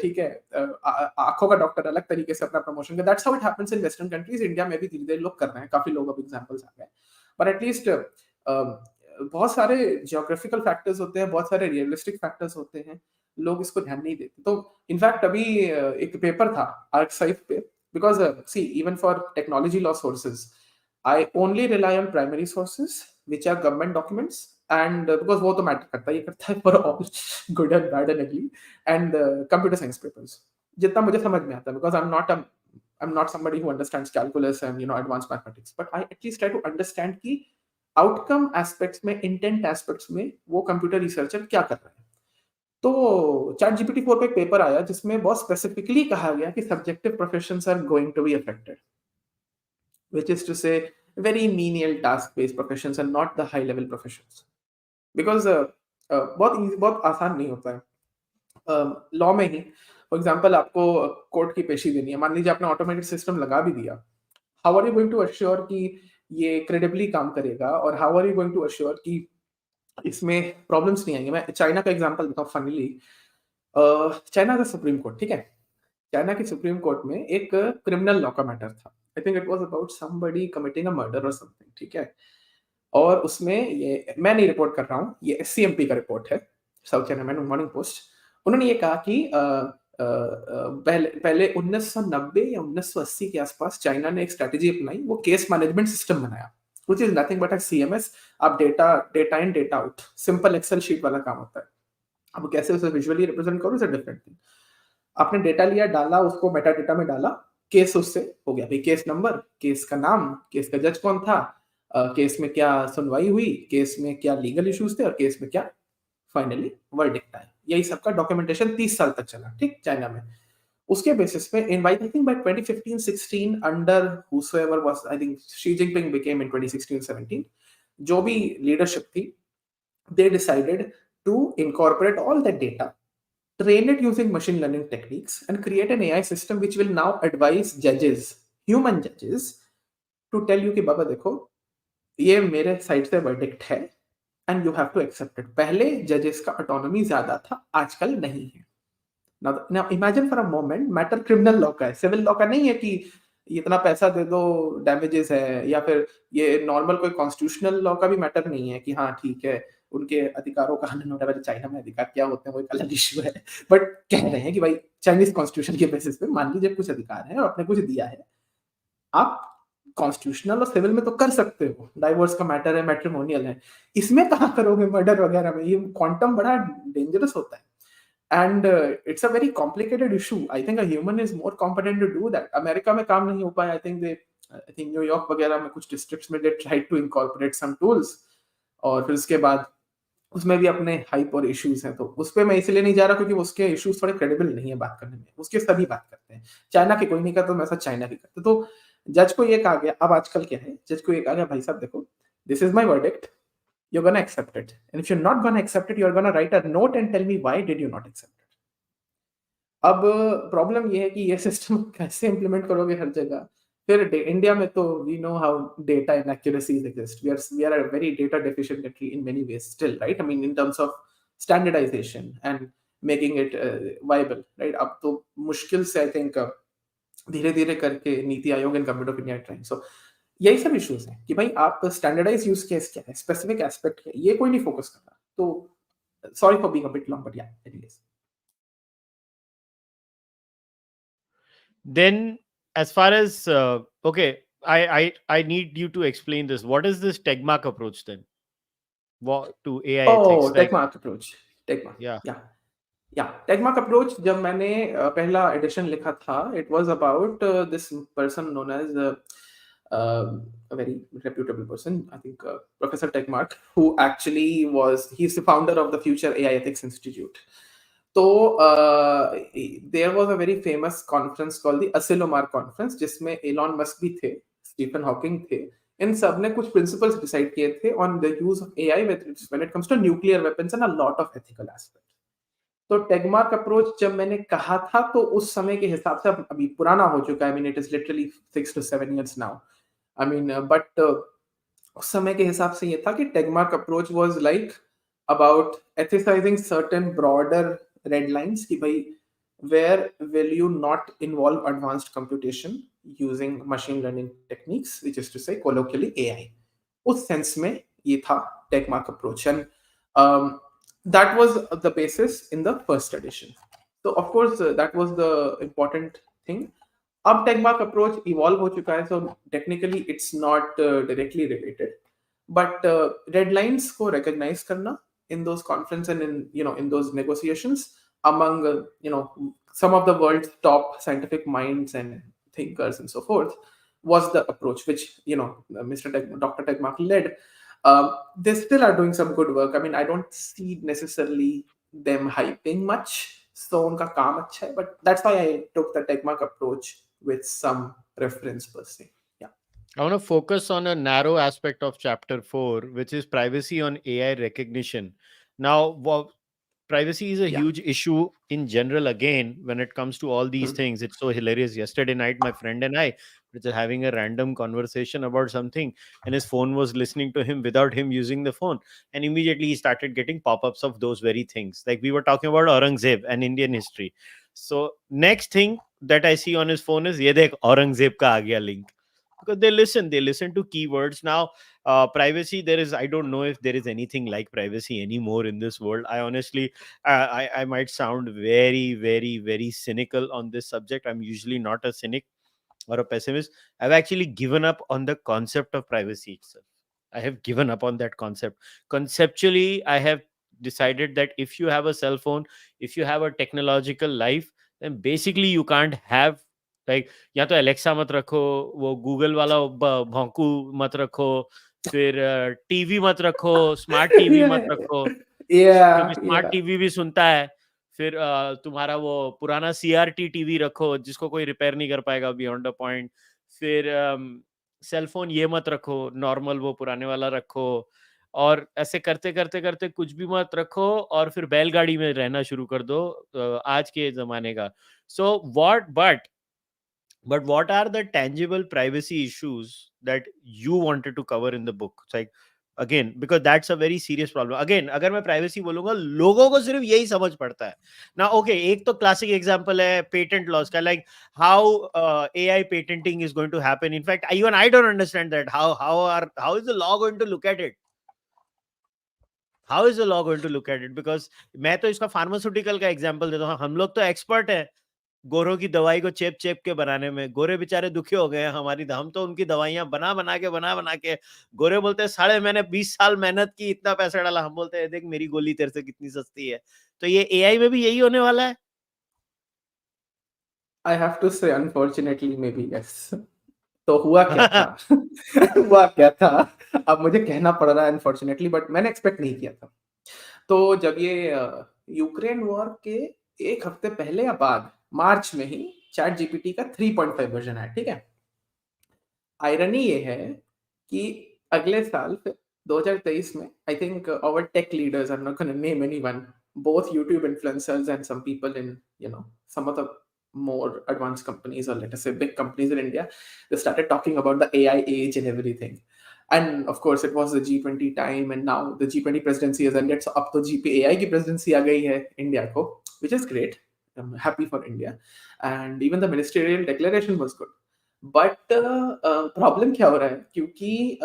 ठीक है, आंखों का डॉक्टर अलग तरीके से अपना प्रमोशन कर, that's how it happens in western countries. India में भी धीरे धीरे लोग कर रहे हैं, काफी लोग अब एग्जांपल्स आ गए, बट एटलीस्ट बहुत सारे जियोग्राफिकल फैक्टर्स होते हैं, बहुत सारे रियलिस्टिक फैक्टर्स होते हैं, लोग इसको ध्यान नहीं देते। तो इनफैक्ट अभी एक पेपर था आर्कसाइव पे, because see even for technology law sources I only rely on primary sources which are government documents, and because वो तो मैटर करता है, ये करता है for all good and bad and ugly, and computer science papers जितना मुझे समझ में आता है, because I'm not somebody who understands calculus and advanced mathematics, but I at least try to understand कि आउटकम एस्पेक्ट्स में, इंटेंट एस्पेक्ट्स में वो कंप्यूटर रिसर्चर क्या कर रहा है। तो चैट जीपीटी 4 पे एक पेपर आया जिसमें बहुत स्पेसिफिकली कहा गया कि subjective professions are going to be affected, which is to say very menial task based professions and not the high level professions, because बहुत आसान नहीं होता है। लॉ में ही फॉर एग्जांपल आपको कोर्ट की पेशी देनी है, मान लीजिए आपने ऑटोमेटेड सिस्टम लगा भी दिया, how are you going to assure कि ये क्रेडिबली काम करेगा, और how are you going to assure कि इसमें प्रॉब्लम्स नहीं आएंगे? मैं चाइना का एग्जांपल देता हूँ फनीली। चाइना का सुप्रीम कोर्ट, ठीक है, चाइना के सुप्रीम कोर्ट में एक क्रिमिनल लॉ का मैटर था। I think it was about somebody committing a murder और समथिंग, ठीक है, और उसमें ये मैं नहीं रिपोर्ट कर रहा हूँ, ये एससीएमपी का रिपोर्ट है, साउथ चाइना मॉर्निंग पोस्ट। उन्होंने ये कहा कि पहले 1990 या 1980 के आसपास चाइना ने एक स्ट्रेटेजी अपनाई, वो केस मैनेजमेंट सिस्टम बनाया, which is nothing but a CMS. आप data in data out, simple Excel sheet वाला काम होता है। अब कैसे उसे विजुअली रिप्रेजेंट करो, इट्स अ डिफरेंट थिंग। आपने डेटा लिया, डाला उसको मेटा डेटा में डाला, केस उससे हो गया भाई, केस नंबर, केस का नाम, केस का जज कौन था, केस में क्या सुनवाई हुई, केस में क्या लीगल इश्यूज थे, और केस में क्या फाइनली वर्डिक्ट आया। यही सबका डॉक्यूमेंटेशन 30 साल तक चला, ठीक, चाइना में। उसके बेसिस पे in I think by 2015-16 under whosoever was, I think Xi Jinping became in 2016-17, जो भी लीडरशिप थी, they decided to incorporate all that data, train it using machine learning techniques, and create an AI system which will now advise judges, human judges, to tell you कि बाबा देखो ये मेरे side से verdict है and you have to accept it. पहले जजेस का autonomy ज्यादा था, आजकल नहीं है। now imagine for a moment, matter criminal law का है, सिविल लॉ का नहीं है कि इतना पैसा दे दो डैमेजेस है, या फिर ये नॉर्मल कोई कॉन्स्टिट्यूशनल लॉ का भी मैटर नहीं है कि हाँ ठीक है उनके अधिकारों का हनन होता है। चाइना में अधिकार क्या होते हैं वो एक अलग इश्यू है, बट कह रहे हैं कि भाई चाइनीज कॉन्स्टिट्यूशन के बेसिस पे मान लीजिए कुछ अधिकार है और आपने कुछ दिया है, आप कॉन्स्टिट्यूशनल और सिविल में तो कर सकते हो, डाइवोर्स का मैटर है, मैट्रिमोनियल है, इसमें कहाँ करोगे मर्डर वगैरह में? ये क्वांटम बड़ा डेंजरस होता है and it's a very complicated issue. I think a human is more competent to do that. America में काम नहीं हो पाया. आई थिंक न्यूयॉर्क वगैरह में कुछ डिस्ट्रिक्ट्स में they try to incorporate some tools, और फिर उसके बाद उसमें भी अपने हाइप और इश्यूज हैं. तो उस पे मैं इसलिए नहीं जा रहा क्योंकि उसके इश्यूज थोड़े क्रेडिबल नहीं है बात करने में. उसके सभी बात करते हैं. चाइना के कोई नहीं करता, तो मैं ऐसा चाइना की करता. तो जज को ये कहा गया, अब आजकल क्या है, जज को ये कहा गया, भाई साहब देखो, this is my verdict, you're gonna accept it. And if you're not gonna accept it, you're gonna write a note and tell me why did you not accept it. अब प्रॉब्लम ये है कि ये सिस्टम कैसे implement करोगे हर जगह. फिर India में तो we know how data inaccuracies exist. We are a very data deficient country in many ways still, right? I mean in terms of standardisation and making it viable, right? अब तो मुश्किल से I think धीरे धीरे करके NITI Aayog and government of India trying. So यही सब issues हैं कि भाई आप स्टैंडर्डाइज यूज केस क्या है, स्पेसिफिक एस्पेक्ट क्या है, ये कोई नहीं फोकस कर रहा. तो sorry for being a bit long, but या anyways. Then, as far as okay, I need you to explain this. What is this Tegmark approach then? What to AI ethics? Oh, Like, टेकमार्क approach. टेकमार्क, yeah. या टेकमार्क approach. जब मैंने पहला edition लिखा था, it was about this person known as a very reputable person, I think Professor Tegmark, who actually he's the founder of the Future AI Ethics Institute. तो there was a very famous conference called the Asilomar conference, जिसमें Elon Musk भी थे, Stephen Hawking थे. इन सब ने कुछ principles decide किए थे on the use of AI when it comes to nuclear weapons and a lot of ethical aspect. तो टेगमार्क अप्रोच जब मैंने कहा था, तो उस समय के हिसाब से, अभी पुराना हो चुका है. I mean it is literally 6 to 7 years now. I mean but उस समय के हिसाब से ये था कि Tegmark approach was like about ethicising certain broader red lines कि भाई where will you not involve advanced computation using machine learning techniques, which is to say colloquially AI. उस सेंस में ये था Tegmark approach. And that was the basis in the first edition. So of course that was the important thing. अब Tegmark approach evolve हो चुका है, so technically it's not directly related, but red lines को recognise करना in those conference and in those negotiations among some of the world's top scientific minds and thinkers and so forth was the approach which Dr. Tegmark led. They still are doing some good work. I mean, I don't see necessarily them hyping much, so उनका काम अच्छा है, but that's why I took the Tegmark approach with some reference per se. Yeah. I want to focus on a narrow aspect of chapter 4, which is privacy on AI recognition. Now, privacy is a Yeah. huge issue in general. Again, when it comes to all these things, it's so hilarious. Yesterday night, my friend and I were just having a random conversation about something, and his phone was listening to him without him using the phone. And immediately he started getting pop-ups of those very things. Like we were talking about Aurangzeb and Indian history. So next thing that I see on his phone is, ye dekh, Aurangzeb ka aa gaya link. Because they listen to keywords. Now privacy, I don't know if there is anything like privacy anymore in this world. I honestly, I might sound very, very, very cynical on this subject. I'm usually not a cynic or a pessimist. I've actually given up on the concept of privacy itself. I have given up on that concept. Conceptually, I have decided that if you have a cell phone, if you have a technological life, then basically you can't have, like, या तो Alexa मत रखो, वो Google वाला भौंकू मत रखो, फिर TV मत रखो, स्मार्ट टीवी मत Yeah. रखो, क्योंकि Yeah. Smart Yeah. टीवी भी सुनता है. फिर तुम्हारा वो पुराना सीआरटी टीवी रखो, जिसको कोई रिपेयर नहीं कर पाएगा बियॉन्ड अ पॉइंट. फिर सेल फोन ये मत रखो, नॉर्मल वो पुराने वाला रखो, और ऐसे करते करते करते कुछ भी मत रखो, और फिर बैलगाड़ी में रहना शुरू कर दो आज के जमाने का. So what but what are the tangible privacy issues that you wanted to cover in the book? It's like, again, because that's a very serious problem. Again, अगर मैं privacy बोलूंगा, लोगों को सिर्फ यही समझ पड़ता है ना. Okay, एक तो classic example है patent laws का, like how AI patenting is going to happen. In fact, even I don't understand that. How is the law going to look at it? How is the law going to look at it? Because मैं तो इसका pharmaceutical का example देता हूँ. हम लोग तो expert है. गोरों की दवाई को चेप चेप के बनाने में। गोरे बेचारे दुखी हो गए हैं हमारी, हम तो उनकी दवाइयां बना बना के गोरे बोलते हैं साले मैंने 20 साल मेहनत की, इतना पैसा डाला। हम बोलते हैं देख मेरी गोली तेरे से कितनी सस्ती है। तो ये एआई में भी यही होने वाला है। आई हैव टू से अनफॉर्चुनेटली मे बी यस। तो हुआ क्या था? हुआ क्या था? अब मुझे कहना पड़ रहा है अनफॉर्चुनेटली, बट मैंने एक्सपेक्ट नहीं किया था। तो जब ये यूक्रेन वॉर के 1 हफ्ते पहले या बाद, मार्च में ही चैट जीपीटी का 3.5 वर्जन आया, ठीक है? आयरनी ये है कि अगले साल फिर 2023 में I think our tech leaders, I am not gonna name anyone, both YouTube influencers and some people in, you know, some of the more advanced companies, or let us say big companies in India, they started talking about the AI age and everything. And of course, it was the G20 time, and now the G20 presidency has ended. So up to GPAI की presidency आ गई है India को, which is great. I'm happy for India, and even the ministerial declaration was good. But problem क्या हो रहा है? क्योंकि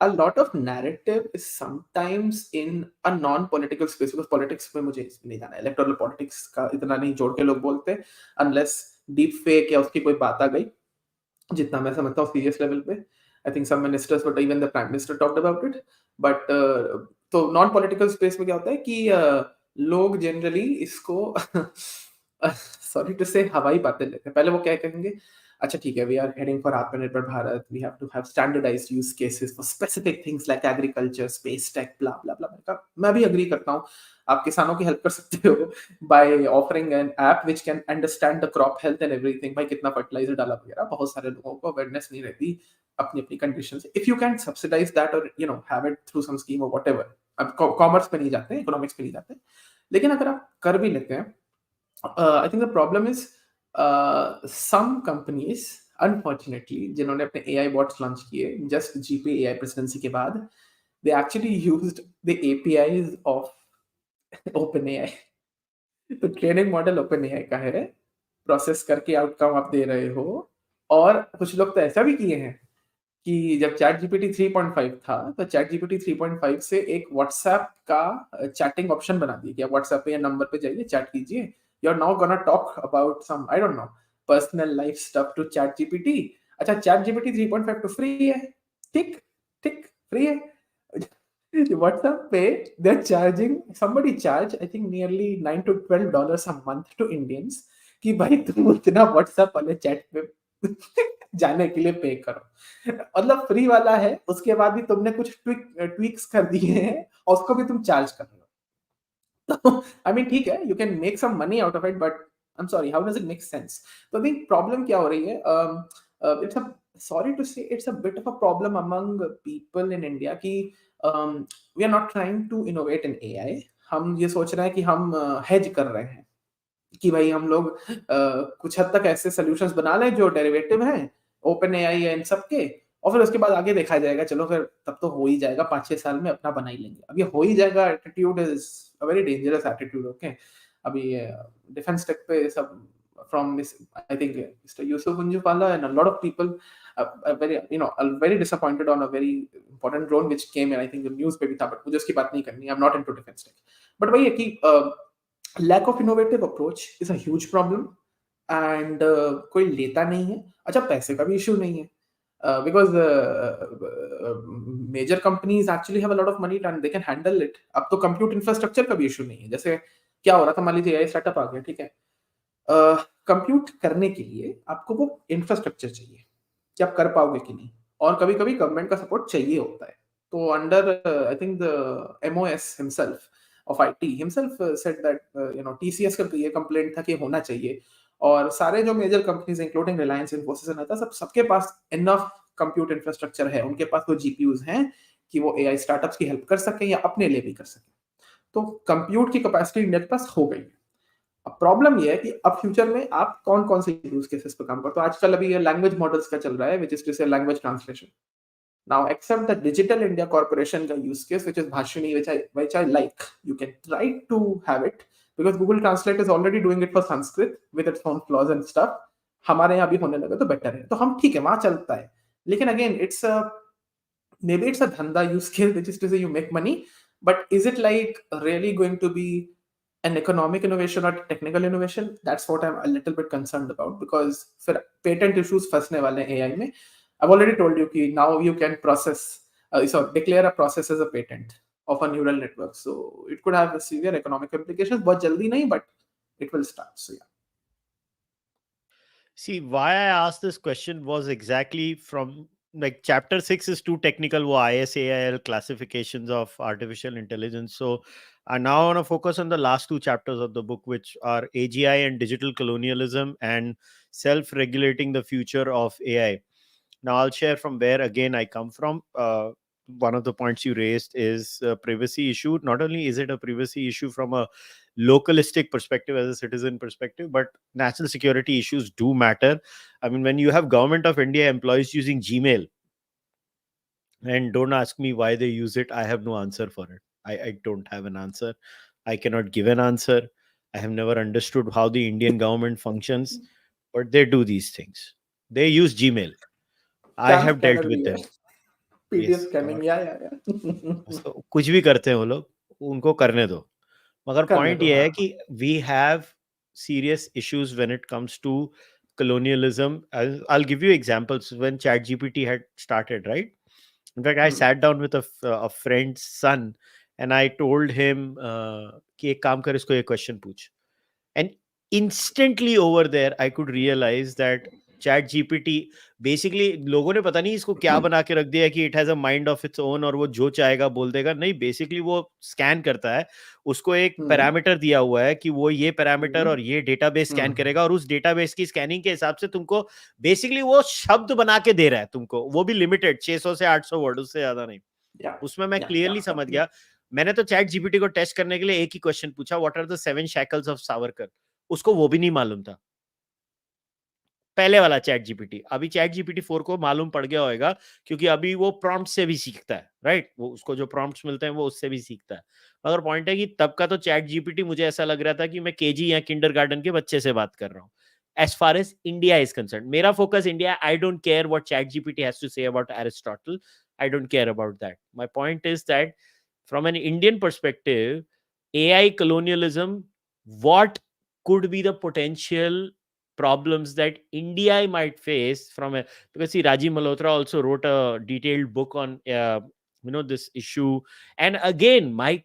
a lot of narrative is sometimes in a non-political space, because politics में मुझे इसमें नहीं जाना है, electoral politics का इतना नहीं जोड़ के लोग बोलते, unless deep fake या उसकी कोई बात आ गई, जितना मैं समझता हूँ सीरियस लेवल पे। I think some ministers, but even the prime minister talked about it. But तो नॉन पॉलिटिकल स्पेस में क्या होता है कि लोग जनरली इसको सॉरी टू से हवाई बातें लेते हैं। पहले वो क्या कहेंगे, अच्छा ठीक है, we are heading for Atmanirbhar Bharat, we have to have standardised use cases for specific things like agriculture, space tech, blah blah blah. मैं भी अग्री करता हूँ, आप किसानों की हेल्प कर सकते हो by offering N app which can understand the crop health and everything, भाई कितना फर्टिलाइजर डाला वगैरह। बहुत सारे लोगों को अवेयरनेस नहीं रहती अपनी अपनी कंडीशन से। If you can subsidise that और you know have it through some scheme और व्हाटएवर, अब कॉमर्स पे नहीं जाते हैं, इकोनॉमिक्स पे नहीं जाते हैं, लेकिन अगर आप कर भी लेते हैं, I think the problem is some companies unfortunately जिन्होंने अपने एआई बॉट्स लॉन्च किए जस्ट जीपी एआई प्रेसिडेंसी के बाद, they actually used the APIs of OpenAI. तो ट्रेनिंग मॉडल ओपन एआई का है, प्रोसेस करके आउटकम आप दे रहे हो। और कुछ लोग तो ऐसा भी किए हैं कि जब चैट जीपीटी 3.5 था, तो चैट जीपीटी 3.5 से एक व्हाट्सएप का चैटिंग ऑप्शन बना दिया कि आप व्हाट्सएप पे या नंबर पे जाइए, चैट कीजिए, you are now gonna talk about some I don't know personal life stuff to ChatGPT. अच्छा, चैट जीपीटी 3.5 तो फ्री है, ठीक ठीक फ्री है। WhatsApp पे they're charging, somebody charge I think nearly $9 to $12 a month to Indians कि भाई तुम उतना WhatsApp वाले चैट पे जाने के लिए पे करो। मतलब फ्री वाला है, उसके बाद भी तुमने कुछ ट्वीक्स कर दिए हैं और उसको भी तुम चार्ज कर रहे हो। तो आई मीन ठीक है, you can make some money out of it, but I am sorry, how does it make sense? तो आई थिंक प्रॉब्लम क्या हो रही है, it's a sorry to say it's a bit of a problem among people in India कि we are not trying to innovate in AI। हम ये सोच रहे हैं कि हम hedge कर रहे हैं कि भाई हम लोग कुछ हद तक ऐसे सॉल्यूशंस बना लें जो डेरिवेटिव हैं ओपन एआई या इन सब के, और फिर उसके बाद आगे देखा जाएगा, चलो फिर तब तो हो ही जाएगा, 5-6 साल में अपना बना ही लेंगे। अब ये हो ही जाएगा attitude is a very dangerous attitude. Okay, अभी डिफेंस टेक पे सब from this, I think Mr. Yusuf Unjupala and a lot of people are very, you know, are very disappointed on a very important drone which came in, I think the news पे भी था, but मुझे उसकी बात नहीं करनी, I'm not into defense tech। but वही है कि lack of innovative approach is a huge problem, and कोई लेता नहीं है। अच्छा, पैसे का भी इशू नहीं है, because major companies actually have a lot of money and they can handle it। अब तो compute infrastructure का भी इशू नहीं है। जैसे क्या हो रहा था, मान लीजिए AI स्टार्टअप आ गया, ठीक है, कंप्यूट करने के लिए आपको वो इंफ्रास्ट्रक्चर चाहिए कि आप कर पाओगे कि नहीं, और कभी-कभी गवर्नमेंट का सपोर्ट चाहिए होता है। तो under I think the MOS himself of IT himself said that you know TCS का ये कंप्लेंट था कि होना चाहिए, और सारे जो major companies including Reliance, Infosys and other, सबके पास इनफ कंप्यूट इंफ्रास्ट्रक्चर है, उनके पास वो जीपीयूज हैं कि वो एआई स्टार्टअप्स की हेल्प कर सकें या अपने लिए भी कर सकें। तो कंप्यूट की कैपेसिटी इंडिया के पास हो गई है। अब प्रॉब्लम ये है कि अब फ्यूचर में आप कौन-कौन से यूज केसेस पे काम करते हो? आजकल अभी ये लैंग्वेज मॉडल्स का चल रहा है, which is to say language translation. Now except the Digital India Corporation का use case which is Bhashini, which I like, you can try to have it because Google Translate is already doing it for Sanskrit with its own flaws and stuff. हमारे यहाँ भी होने लगा तो better है, तो हम ठीक है, वहां चलता है। लेकिन again it's a maybe it's a dhanda use case which is to say you make money, but is it like really going to be an economic innovation or technical innovation, that's what I'm a little bit concerned about, because फिर patent issues फंसने वाले हैं AI में. I've already told you कि now you can process, declare a process as a patent of a neural network. So it could have severe economic implications. बहुत जल्दी नहीं, but it will start. So yeah. See, why I asked this question was exactly from like chapter 6 is too technical. वो ISAIL classifications of artificial intelligence. So I now want to focus on the last two chapters of the book, which are AGI and digital colonialism and self-regulating the future of AI. Now I'll share from where again I come from. One of the points you raised is a privacy issue. Not only is it a privacy issue from a localistic perspective, as a citizen perspective, but national security issues do matter. I mean, when you have government of India employees using Gmail, and don't ask me why they use it, I have no answer for it. I don't have an answer. I cannot give an answer. I have never understood how the Indian government functions, but they do these things. They use Gmail. I Cam have dealt scanner with भी है, them. PDF Yes. scanning, yeah. So, कुछ भी करते हैं वो लोग, उनको करने दो. मगर करने पॉइंट दो, ये हाँ. है कि we have serious issues when it comes to colonialism. I'll give you examples. When ChatGPT had started, right? In fact, I sat down with a friend's son and I told him कि एक काम कर, इसको ये question पूछ. And instantly over there I could realize that chat gpt basically लोगों ने पता नहीं इसको क्या बना के रख दिया कि it has a mind of its own और वो जो चाहेगा बोल देगा. नहीं, बेसिकली वो स्कैन करता है. उसको एक हम्म. पैरामीटर दिया हुआ है कि वो ये पैरामीटर हम्म. और ये डेटाबेस स्कैन हम्म. करेगा और उस डेटाबेस की स्कैनिंग के हिसाब से तुमको बेसिकली वो शब्द बना के दे रहा है तुमको, वो भी लिमिटेड 600 से 800 वर्ड, उससे ज्यादा नहीं. Yeah. उसमें मैं Yeah. क्लियरली समझ गया. मैंने तो चैट जीपीटी को टेस्ट करने के लिए एक ही क्वेश्चन पूछा, what are the 7 shackles of Savarkar. उसको वो भी नहीं मालूम था, पहले वाला चैट जीपीटी. अभी चैट जीपीटी 4 को मालूम पड़ गया होगा, क्योंकि अभी वो प्रॉम्प्ट से भी सीखता है, राइट? वो उसको जो प्रॉम्प्ट्स मिलते हैं वो उससे भी सीखता है. मगर पॉइंट है कि तब का तो चैट जीपीटी मुझे ऐसा लग रहा था कि मैं केजी या किंडरगार्टन के बच्चे से बात कर रहा हूँ. As far as India is concerned, मेरा focus India. I don't care what ChatGPT has to say about Aristotle. I don't care about that. My point is that from an Indian perspective, AI colonialism, what could be the potential problems that India might face from a, because see, Rajiv Malhotra also wrote a detailed book on this issue. And again, my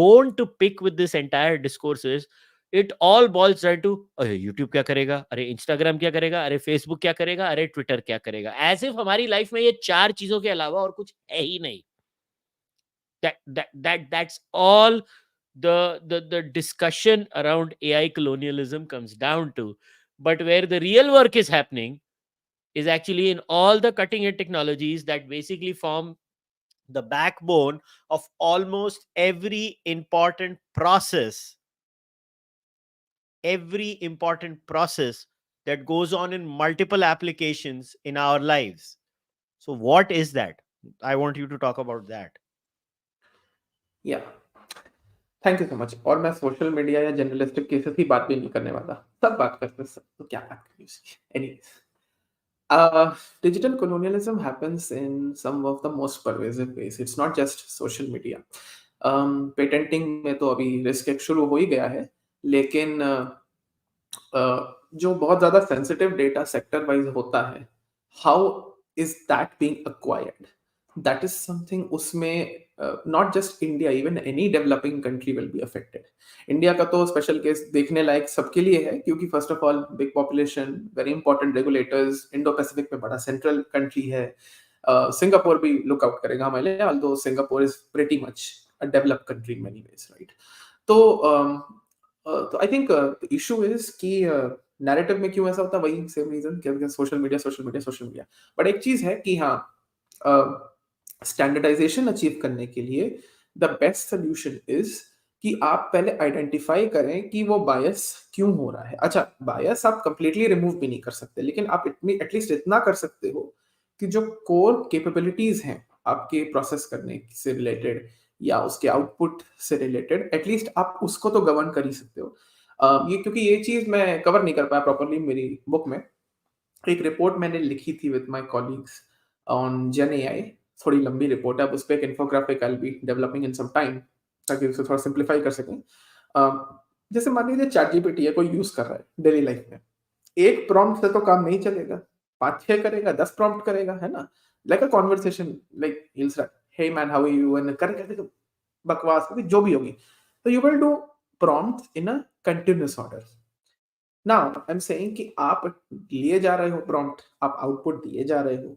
bone to pick with this entire discourse is it all boils down to अरे YouTube क्या करेगा, अरे Instagram क्या करेगा, अरे Facebook क्या करेगा, अरे ट्विटर क्या करेगा. एज इफ हमारी लाइफ में ये चार चीजों के अलावा और कुछ है ही नहीं. That's all the discussion around AI colonialism comes down to. But where the real work is happening is actually in all the cutting edge technologies that basically form the backbone of almost every important process that goes on in multiple applications in our lives. So what is that? I want you to talk about that. या, thank you so much. और मैं social media या journalistic cases की बात भी नहीं करने वाला. सब बात करते हैं, सब तो क्या बात करें उसकी. Anyways, digital colonialism happens in some of the most pervasive ways. It's not just social media. Patenting में तो अभी रिस्क एक शुरू हो ही गया है, लेकिन जो बहुत ज़्यादा सेंसिटिव डेटा सेक्टर वाइज होता है, how is that being acquired, that is something. उसमें not just India, even any developing country will be affected. India का तो स्पेशल केस देखने लायक सबके लिए है, क्योंकि first of all big population, very important regulators, Indo Pacific में बड़ा सेंट्रल कंट्री है. सिंगापुर भी लुक आउट करेगा हमारे लिए, although Singapore is pretty much a developed country in many ways, right? तो I think the issue is कि narrative में क्यों ऐसा होता है, वही सेम रीजन कि social media social media social media. But एक चीज है कि हाँ, स्टैंडर्डाइजेशन अचीव करने के लिए द बेस्ट सोल्यूशन इज कि आप पहले आइडेंटिफाई करें कि वो बायस क्यों हो रहा है. अच्छा, बायस आप कंप्लीटली रिमूव भी नहीं कर सकते, लेकिन आप एटलीस्ट इतना कर सकते हो कि जो कोर कैपेबिलिटीज हैं आपके प्रोसेस करने से रिलेटेड या उसके आउटपुट से रिलेटेड, एटलीस्ट आप उसको तो गवर्न कर ही सकते हो. ये क्योंकि ये चीज मैं कवर नहीं कर पाया प्रॉपर्ली मेरी बुक में. एक रिपोर्ट मैंने लिखी थी with my colleagues on Gen AI. थोड़ी लंबी रिपोर्ट है, अब उस पर एक infographic I will be developing in some time, ताकि उसे थोड़ा सिंप्लीफाई कर सकें. जैसे मान लीजिए चैट जीपीटी है, कोई यूज कर रहा है डेली लाइफ में, एक प्रॉम्प्ट से तो काम नहीं चलेगा, 5-6 करेगा, 10 प्रॉम्प्ट करेगा, है ना? Like a conversation, like he'll start, hey man how are you, and करके बकवास होगी जो भी होगी, तो you will do prompts in a continuous order. Now I am saying कि आप लिए जा रहे हो प्रॉम्प्ट, आप आउटपुट दिए जा रहे हो।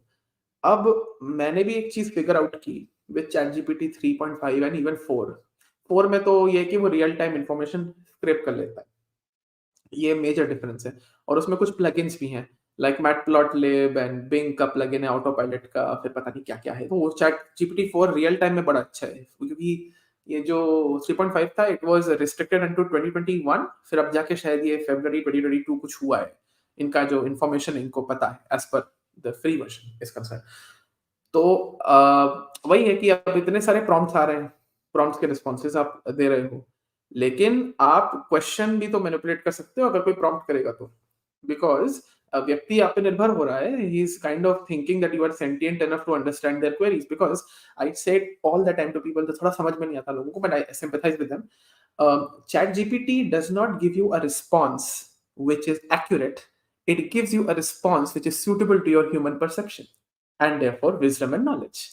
अब मैंने भी एक चीज़ फिगर आउट की विद चैटजीपीटी 3.5 एंड इवन 4। 4 में तो ये है कि वो रियल टाइम इन्फॉर्मेशन स्क्रैप कर लेता है। ये मेजर डिफरेंस है, और उसमें कुछ प्लगइन्स भी हैं, लाइक मैटप्लॉटलिब एंड बिंग का प्लगइन है ऑटो पायलट का, फिर पता नहीं क्या-क्या है। तो वो चैट जीपीटी 4 रियल टाइम में बड़ा अच्छा है, क्योंकि ये जो 3.5 था इट वाज़ रिस्ट्रिक्टेड अनटू 2021, फिर अब जाके शायद ये फरवरी 2022 कुछ हुआ है। इनका जो इन्फॉर्मेशन इनको पता है as per the free version is concerned. तो वही है कि अब इतने सारे प्रॉम्प्ट्स आ रहे हैं, प्रॉम्प्ट्स के रिस्पॉन्सेज़ आप दे रहे हो। लेकिन आप क्वेश्चन भी तो मैनिपुलेट कर सकते हो अगर कोई प्रॉम्प्ट करेगा तो। बिकॉज़ व्यक्ति आप पे निर्भर हो रहा है, he is kind of thinking that you are sentient enough to understand their queries, because I say it all the time to people, तो थोड़ा समझ में नहीं आता लोगों को, but I sympathise with them. ChatGPT does not give you a response which is accurate. It gives you a response which is suitable to your human perception and therefore wisdom and knowledge.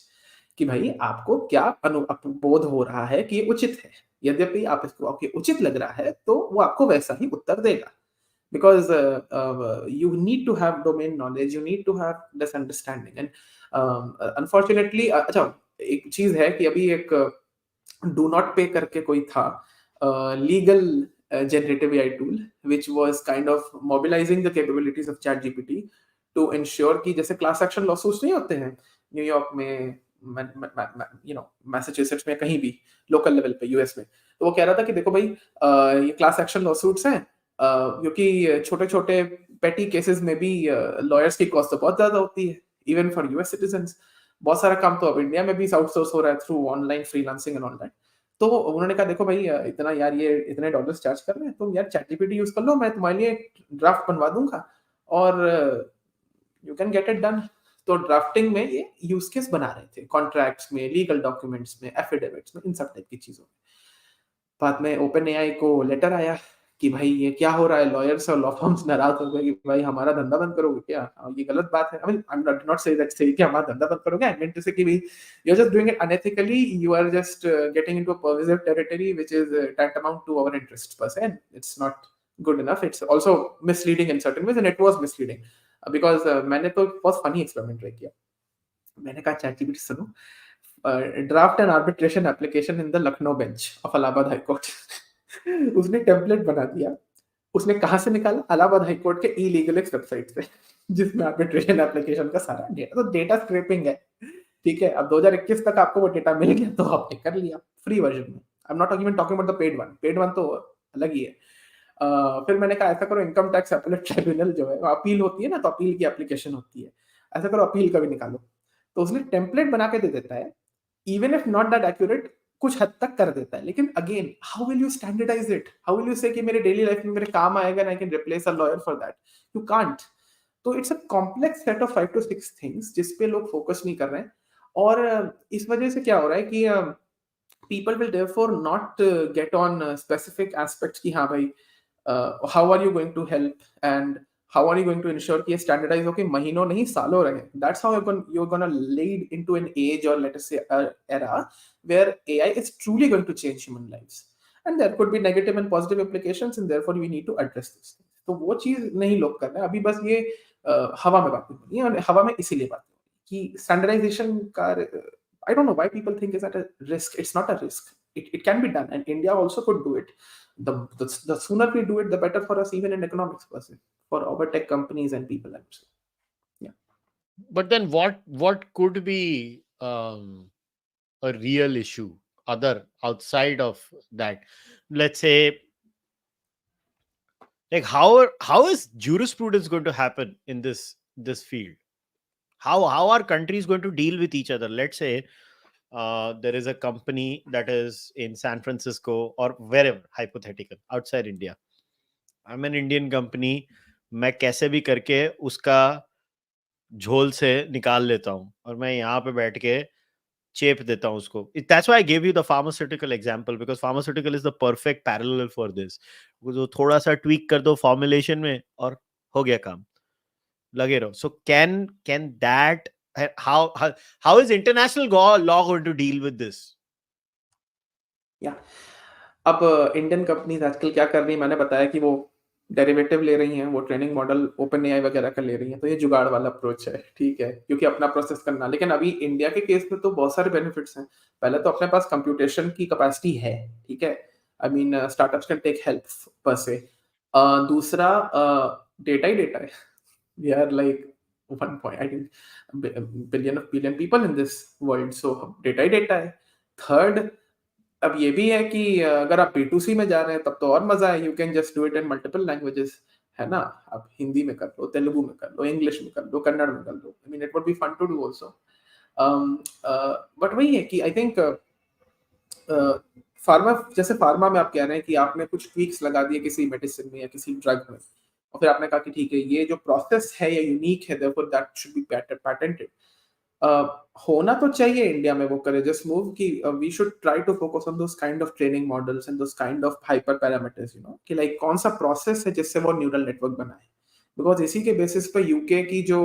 कि भाई आपको क्या बोध हो रहा है कि ये उचित है। यद्यपि आप इसको आपके उचित लग रहा है, तो वो आपको वैसा ही उत्तर देगा। Because you need to have domain knowledge, you need to have this understanding, and unfortunately अच्छा एक चीज़ है कि अभी एक डू नॉट पे करके कोई था legal generative AI tool which was kind of mobilizing the capabilities of ChatGPT to ensure कि जैसे क्लास एक्शन लॉसूट्स नहीं होते हैं न्यूयॉर्क में, मैसाचुसेट्स में, कहीं भी लोकल लेवल पे यूएस में, तो वो कह रहा था कि देखो भाई ये क्लास एक्शन लॉसूट्स हैं, क्योंकि छोटे-छोटे पेटी केसेस में भी लॉयर्स की कॉस्ट तो बहुत ज़्यादा होती है, इवन फॉर यूएस सिटिजन्स। बहुत सारा काम तो अब इंडिया में भी आउटसोर्स हो रहा है through online freelancing and all that. तो उन्होंने कहा देखो भाई इतना यार ये इतने डॉलर्स चार्ज कर रहे हैं, तुम यार चैटजीपीटी यूज़ कर लो, मैं तुम्हारे लिए एक ड्राफ्ट बनवा दूँगा और you can get it done. तो ड्राफ्टिंग में ये यूज़ केस बना रहे थे, कॉन्ट्रैक्ट्स में, लीगल डॉक्यूमेंट्स में, एफिडेविट्स में, इन सब टाइप की चीज़ों में। बाद में ओपन एआई को लेटर आया कि भाई ये क्या हो रहा है, लॉयर्स और लॉ फर्म्स नाराज हो गए कि भाई हमारा धंधा बंद करोगे क्या? ये गलत बात है। I mean I am not say that से कि हमारा धंधा बंद करोगे, आई मीन टू से कि भाई you are just doing it unethically, you are just getting into a pervasive territory which is tantamount to our interest per se, and it's not good enough, it's also misleading in certain ways, and it was misleading because मैंने तो बहुत funny experiment try किया। मैंने कहा ChatGPT सुनो, draft an arbitration application in the Lucknow bench of Allahabad high court. उसने template बना दिया। उसने कहाँ से निकाला? इलाहाबाद हाई कोर्ट के ई-लीगलिक्स वेबसाइट से, जिसमें आर्बिट्रेशन एप्लीकेशन का सारा डेटा, तो डेटा स्क्रैपिंग है। ठीक है, अब 2021 तक आपको वो डेटा मिल गया तो आपने कर लिया फ्री वर्जन में। आई am not even talking about the paid one तो अलग ही है। फिर मैंने कहा ऐसा करो, इनकम टैक्स अपीलेट ट्राइब्यूनल जो है, अपील होती है ना, तो अपील की एप्लीकेशन होती है। ऐसा करो अपील का भी निकालो। तो उसने टेम्पलेट बना के दे देता है, even if not that accurate, कुछ हद तक कर देता है। लेकिन again how will you standardise it? How will you say कि मेरे डेली लाइफ में मेरे काम आएगा and I can replace a lawyer for that? You can't. तो it's a complex set of 5 to 6 things जिस पे लोग फोकस नहीं कर रहे हैं। और इस वजह से क्या हो रहा है कि people will therefore not get on specific aspects कि हाँ भाई how are you going to help and how are you going to ensure कि ये standardize हो कि महीनों नहीं सालों रहे. That's how you're gonna lead into an age, or let us say a era where AI is truly going to change human lives, and there could be negative and positive implications, and therefore we need to address this. तो वो चीज नहीं लोग कर रहे हैं अभी, बस ये हवा में बातें हो रही हैं, और हवा में इसीलिए बातें हो रही हैं कि स्टैंडर्डाइजेशन का I don't know why people think is at a risk. It's not a risk. It can be done, and India also could do it. The sooner we do it, the better for us, even in economics person, for our tech companies and people. I would say, yeah. But then what could be a real issue other outside of that? Let's say, like how is jurisprudence going to happen in this field? How are countries going to deal with each other? Let's say there is a company that is in San Francisco or wherever, hypothetical, outside India. I'm an Indian company. मैं कैसे भी करके उसका झोल से निकाल लेता हूँ और मैं यहाँ पे बैठ के चेप देता हूँ उसको. That's why I gave you the pharmaceutical example, because pharmaceutical is the perfect parallel for this. वो थोड़ा सा tweak कर दो formulation में और हो गया काम, लगे रहो. So can that, how is international law going to deal with this? या अब इंडियन कंपनीज आजकल क्या कर रही है, मैंने बताया कि वो डेरिवेटिव ले रही हैं, वो ट्रेनिंग मॉडल ओपन एआई वगैरह का ले रही हैं, तो ये जुगाड़ वाला अप्रोच है, ठीक है, क्योंकि अपना प्रोसेस करना. लेकिन अभी इंडिया के केस में तो बहुत सारे बेनिफिट्स हैं. पहले तो अपने पास कंप्यूटेशन की कैपेसिटी है, ठीक है, I mean startups can take help per se. दूसरा डेटा ही डेटा है. We are like 1 point I think billion people in this world, so data ही डेटा है. थर्ड, अब ये भी है कि अगर आप B2C में जा रहे हैं तब तो और मजा है. You can just do it in multiple languages, है ना. आप हिंदी में कर लो, तेलुगु में कर लो, इंग्लिश में कर लो, कन्नड़ में कर लो. I mean it would be fun to do also. But वही है कि आई थिंक फार्मा, जैसे फार्मा में आप कह रहे हैं कि आपने कुछ ट्वीक्स लगा दिए किसी मेडिसिन में या किसी ड्रग में, और फिर आपने कहा कि ठीक है, ये जो प्रोसेस है ये यूनिक है, therefore that should be patented. होना तो चाहिए इंडिया में वो करेजियस मूव कि we should try to focus on those kind of training models and those kind of hyper parameters, you know, कि लाइक कौन सा प्रोसेस है जिससे वो न्यूरल नेटवर्क बनाए. बिकॉज इसी के बेसिस पे यूके की जो,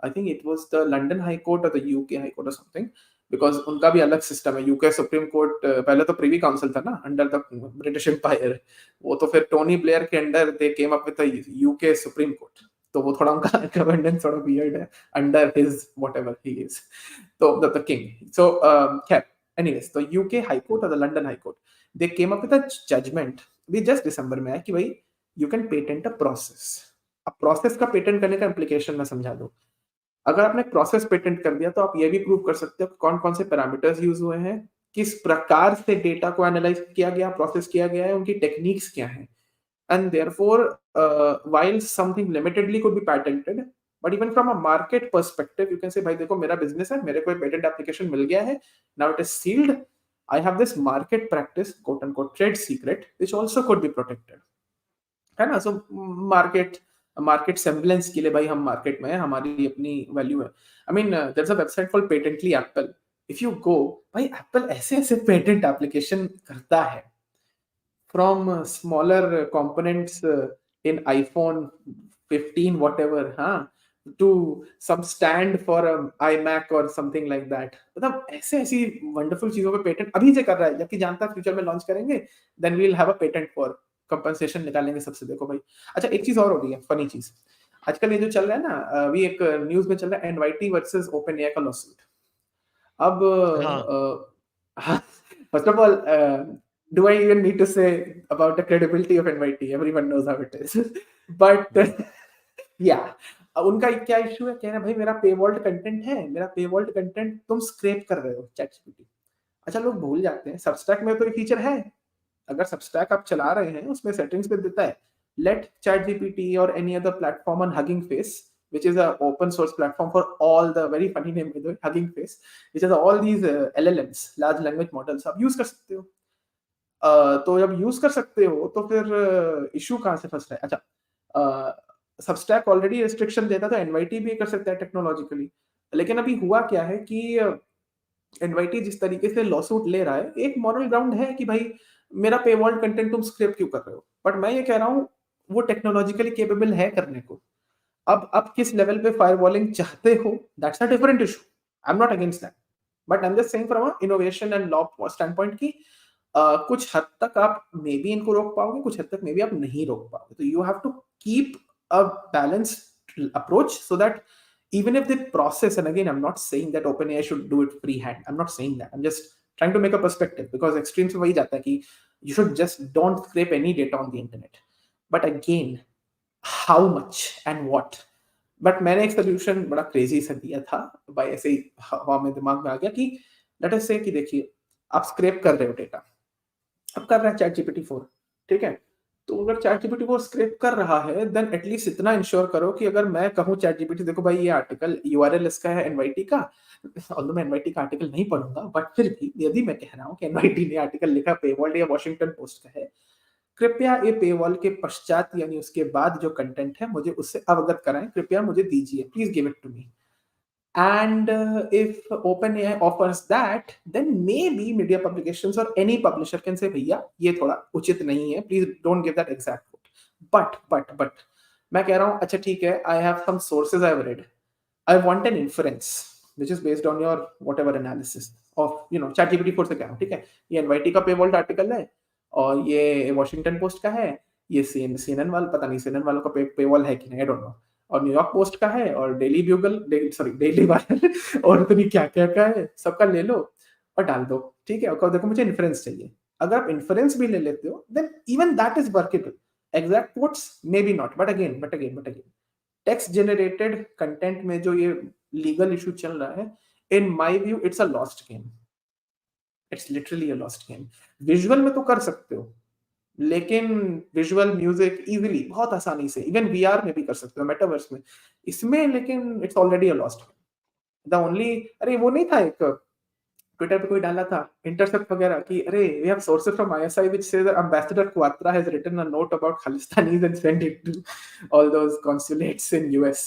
I think it was the London High Court और द यूके हाई कोर्ट और समथिंग, बिकॉज उनका भी अलग सिस्टम है. यूके सुप्रीम कोर्ट पहले तो प्रीवी काउंसिल था ना अंडर द ब्रिटिश एम्पायर, वो तो फिर टोनी ब्लेयर के under they came up with the UK Supreme Court. तो वो थोड़ा उनका गवर्नेंस थोड़ा वियर्ड है under his whatever he is, तो द किंग. सो खैर, एनीवेज, तो यूके हाई कोर्ट और the London High Court, they came up with a judgment भी जस्ट दिसंबर में है कि भाई you can patent a process. अब प्रोसेस का पेटेंट करने का इम्प्लीकेशन मैं समझा दूं. अगर आपने प्रोसेस पेटेंट कर दिया तो आप ये भी प्रूव कर सकते हो कौन कौन से पैरामीटर्स यूज हुए हैं, किस प्रकार से डेटा को एनालाइज किया गया, प्रोसेस किया गया है, उनकी टेक्निक्स क्या हैं. And therefore, while something limitedly could be patented, but even from a market perspective, you can say, भाई देखो मेरा business है, मेरे को एक patent application मिल गया है, now it is sealed, I have this market practice, quote unquote trade secret, which also could be protected, है ना. So market semblance के लिए भाई हम market में हैं, हमारी अपनी value है. I mean, there's a website called Patently Apple. If you go, भाई Apple ऐसे ऐसे patent application करता है, from smaller components in iPhone 15 whatever, huh, to some stand for a iMac or something like that. मतलब ऐसे ऐसी wonderful चीजों पे पेटेंट अभी से कर रहा है, जबकि जानता है फ्यूचर में लॉन्च करेंगे, then we will have a patent for compensation निकालेंगे सबसे. देखो भाई, अच्छा एक चीज और हो रही है फनी चीज. आजकल ये जो चल रहा है ना, अभी एक न्यूज में चल रहा है एनवाईटी वर्सेस ओपन एआई का लॉसूट. अब हाँ. first of all, do I even need to say about the credibility of NYT? Everyone knows how it is. But yeah, उनका क्या इशू है, कह रहे हैं भाई मेरा पेवॉल्ड कंटेंट है, मेरा पेवॉल्ड कंटेंट तुम स्क्रैप कर रहे हो चैट जीपीटी. अच्छा, लोग भूल जाते हैं सबस्टैक में तो ये फीचर है. अगर सबस्टैक आप चला रहे हैं उसमें सेटिंग्स पे देता है, let ChatGPT or any other platform on Hugging Face, which is a open source platform for all the, very funny name by the way, Hugging Face, which is all these LLMs, large language models, आप use कर सकते हो. तो जब use कर सकते हो तो फिर इशू कहाँ से फंस रहा है. अच्छा, सबस्टैक ऑलरेडी रिस्ट्रिक्शन देता, तो एनवाईटी भी कर सकता है टेक्नोलॉजिकली. लेकिन अभी हुआ क्या है कि एनवाईटी जिस तरीके से लॉसूट ले रहा है, एक मॉरल ग्राउंड है कि भाई मेरा पेवॉल्ड कंटेंट तुम स्क्रैप क्यों कर रहे हो. बट मैं ये कह रहा हूँ वो टेक्नोलॉजिकली केपेबल है करने को. अब आप किस लेवल पे फायरवॉलिंग चाहते हो, that's a different issue. I am not against that, but I am just saying from innovation and law stand point की कुछ हद तक आप मे बी इनको रोक पाओगे, कुछ हद तक मे बी आप नहीं रोक पाओगे. तो you have to keep a balanced approach so that even if the process, and again I'm not saying that OpenAI should do it freehand, I'm not saying that, I'm just trying to make a perspective, because extremes में वही जाता है कि you should just don't scrape any data on the internet. But again, how much and what? But मैंने एक solution बड़ा crazy सा दिया था, भाई ऐसे ही हवा में दिमाग में आ गया कि लेट अस से कि देखिए आप स्क्रैप कर रहे हो डेटा, अब कर रहा है चैट जीपीटी 4, ठीक है. तो अगर चैट जीपीटी 4 स्क्रैप कर रहा है, देन एटलीस्ट इतना इंश्योर करो कि अगर मैं कहूँ चैट जीपीटी देखो भाई ये आर्टिकल यूआरएल इसका है एनवाईटी का, ऑल्दो मैं एनवाईटी का आर्टिकल नहीं पढ़ूंगा, बट फिर भी यदि मैं कह रहा हूँ कि एनवाईटी ने आर्टिकल लिखा पेवॉल या वॉशिंगटन पोस्ट का है, कृपया ये पेवॉल के पश्चात यानी उसके बाद जो कंटेंट है मुझे उससे अवगत कराएं, कृपया मुझे दीजिए, please give it to me. And if OpenAI offers that, then maybe media publications or any publisher can say, भैया ये थोड़ा उचित नहीं है, please don't give that exact quote. But मैं कह रहा हूँ अच्छा ठीक है, I have some sources I've read. I want an inference which is based on your whatever analysis of ChatGPT 4 से कह रहा हूँ, ठीक है, ये NYT का पेवॉल्ट आर्टिकल है और ये वॉशिंगटन पोस्ट का है, ये CNN वाला, पता नहीं CNN वालों का पेवॉल है कि नहीं, आई डोंट नो, और न्यूयॉर्क पोस्ट का है और डेली ब्यूगल, डेली वायर और पता नहीं क्या क्या का है, सबका ले लो और डाल दो, ठीक है, और देखो मुझे इन्फ्रेंस चाहिए. अगर आप इन्फ्रेंस भी ले लेते हो then even that is workable. Exact quotes may be not, but again text generated content में जो ये लीगल इशू चल रहा है, in my view it's a lost game. It's literally a lost game. Visual में तो कर सकते हो, लेकिन विजुअल म्यूजिक इजीली बहुत आसानी से इवन वीआर में भी कर सकते हो, मेटावर्स में, इसमें लेकिन it's already a lost game. The only, अरे वो नहीं था एक ट्विटर पे कोई डाला था इंटरसेप्ट वगैरह कि अरे we have sources from ISI which says ambassador Kwatra has written a note about Khalistanis and send it to all those consulates in US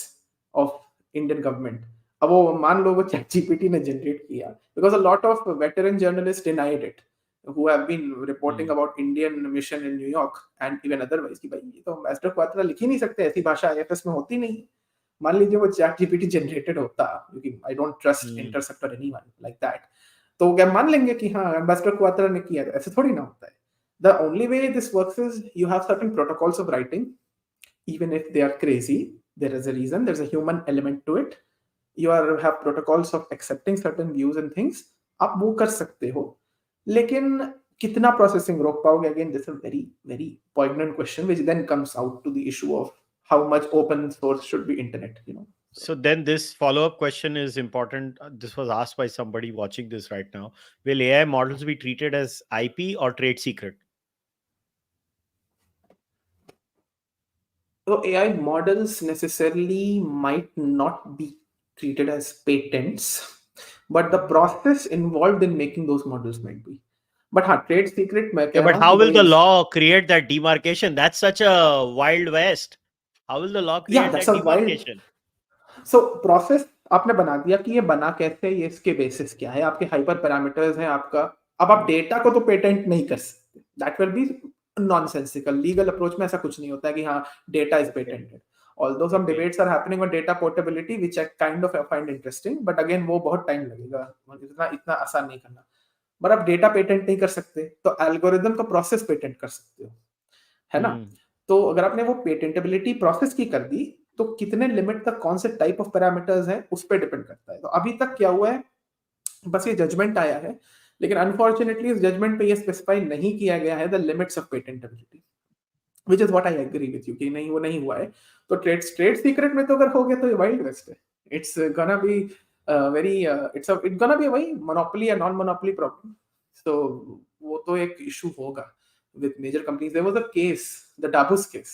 of Indian government. अब वो मान लो वो चैट जीपीटी ने जनरेट किया because a lot of veteran journalist denied it who have been reporting about Indian mission in New York and even otherwise कि भाई ये तो एम्बेसडर क्वात्रा लिख ही नहीं सकते, ऐसी भाषा आईएफएस में होती नहीं. मान लीजिए वो चैट जीपीटी जनरेटेड होता, क्योंकि आई डोंट ट्रस्ट इंटरसेप्ट और एनीवन लाइक दैट, तो क्या मान लेंगे कि हाँ एम्बेसडर क्वात्रा ने किया, ऐसे थोड़ी ना होता है. The only way this works is you have certain protocols of writing, even if they are crazy, there is a reason, there's a human element to it. You have protocols of accepting certain views and things, आप वो कर सकते हो, लेकिन कितना processing रोक पाओगे, again this is very very poignant question which then comes out to the issue of how much open source should be internet. So then this follow-up question is important. This was asked by somebody watching this right now. Will AI models be treated as IP or trade secret? So AI models necessarily might not be treated as patents, but the process involved in making those models might be. But हाँ, trade secret मैं कह Yeah, but रहा how हूँ will the law create that demarcation? That's such a wild west. How will the law yeah, create that's that a wild. demarcation? So process आपने बना दिया कि ये बना कैसे, ये इसके बेसिस क्या है, आपके हाइपर पैरामीटर्स हैं आपका. अब आप डेटा को तो पेटेंट नहीं कर सकते, that will be nonsensical. Legal approach में ऐसा कुछ नहीं होता है कि हाँ data is patented. Although some debates are happening on data portability which I kind of find interesting, but again वो बहुत टाइम लगेगा, इतना इतना आसान नहीं करना. बट आप डेटा पेटेंट नहीं कर सकते, तो एल्गोरिदम का प्रोसेस पेटेंट कर सकते हो, है ना. तो अगर आपने वो पेटेंटेबिलिटी प्रोसेस की कर दी, तो कितने लिमिट तक कौन से टाइप ऑफ पैरामीटर्स हैं उस पर डिपेंड करता है. तो अभी तक क्या हुआ है, बस ये जजमेंट आया है, लेकिन अनफॉर्चुनेटली इस जजमेंट पे ये स्पेसिफाई नहीं किया गया है the limits of patentability, which is what I agree with you कि नहीं वो नहीं हुआ है. तो ट्रेड सीक्रेट में तो अगर हो गया तो ये वाइल्ड वेस्ट है. It's gonna be very it's gonna be वही मोनोपोली या नॉन मोनोपोली प्रॉब्लम. सो वो तो एक इशू होगा with major companies. There was a case, the Dabus case.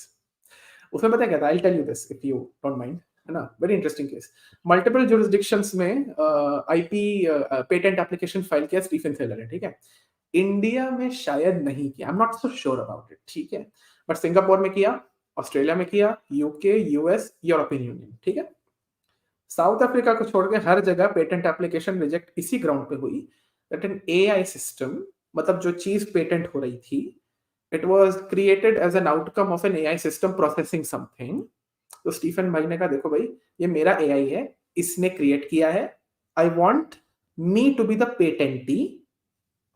उसमें पता है क्या था? I'll tell you this if you don't mind, है ना? Very interesting case. Multiple jurisdictions में IP patent application file किया स्टीफन थेलर ने, ठीक है? इंडिया में शायद नहीं किया, I'm not so sure about it, ठीक है? बट सिंगापुर में किया, ऑस्ट्रेलिया में किया, यूके, यूएस, यूरोपियन यूनियन, ठीक है? साउथ अफ्रीका को छोड़ के हर जगह पेटेंट एप्लीकेशन रिजेक्ट इसी ग्राउंड पे हुई दैट एन एआई सिस्टम, मतलब जो चीज पेटेंट हो रही थी, it was created as an outcome of an AI system processing something. तो स्टीफन भाई ने कहा देखो भाई ये मेरा AI है, इसने क्रिएट किया है, I want me to be the patentee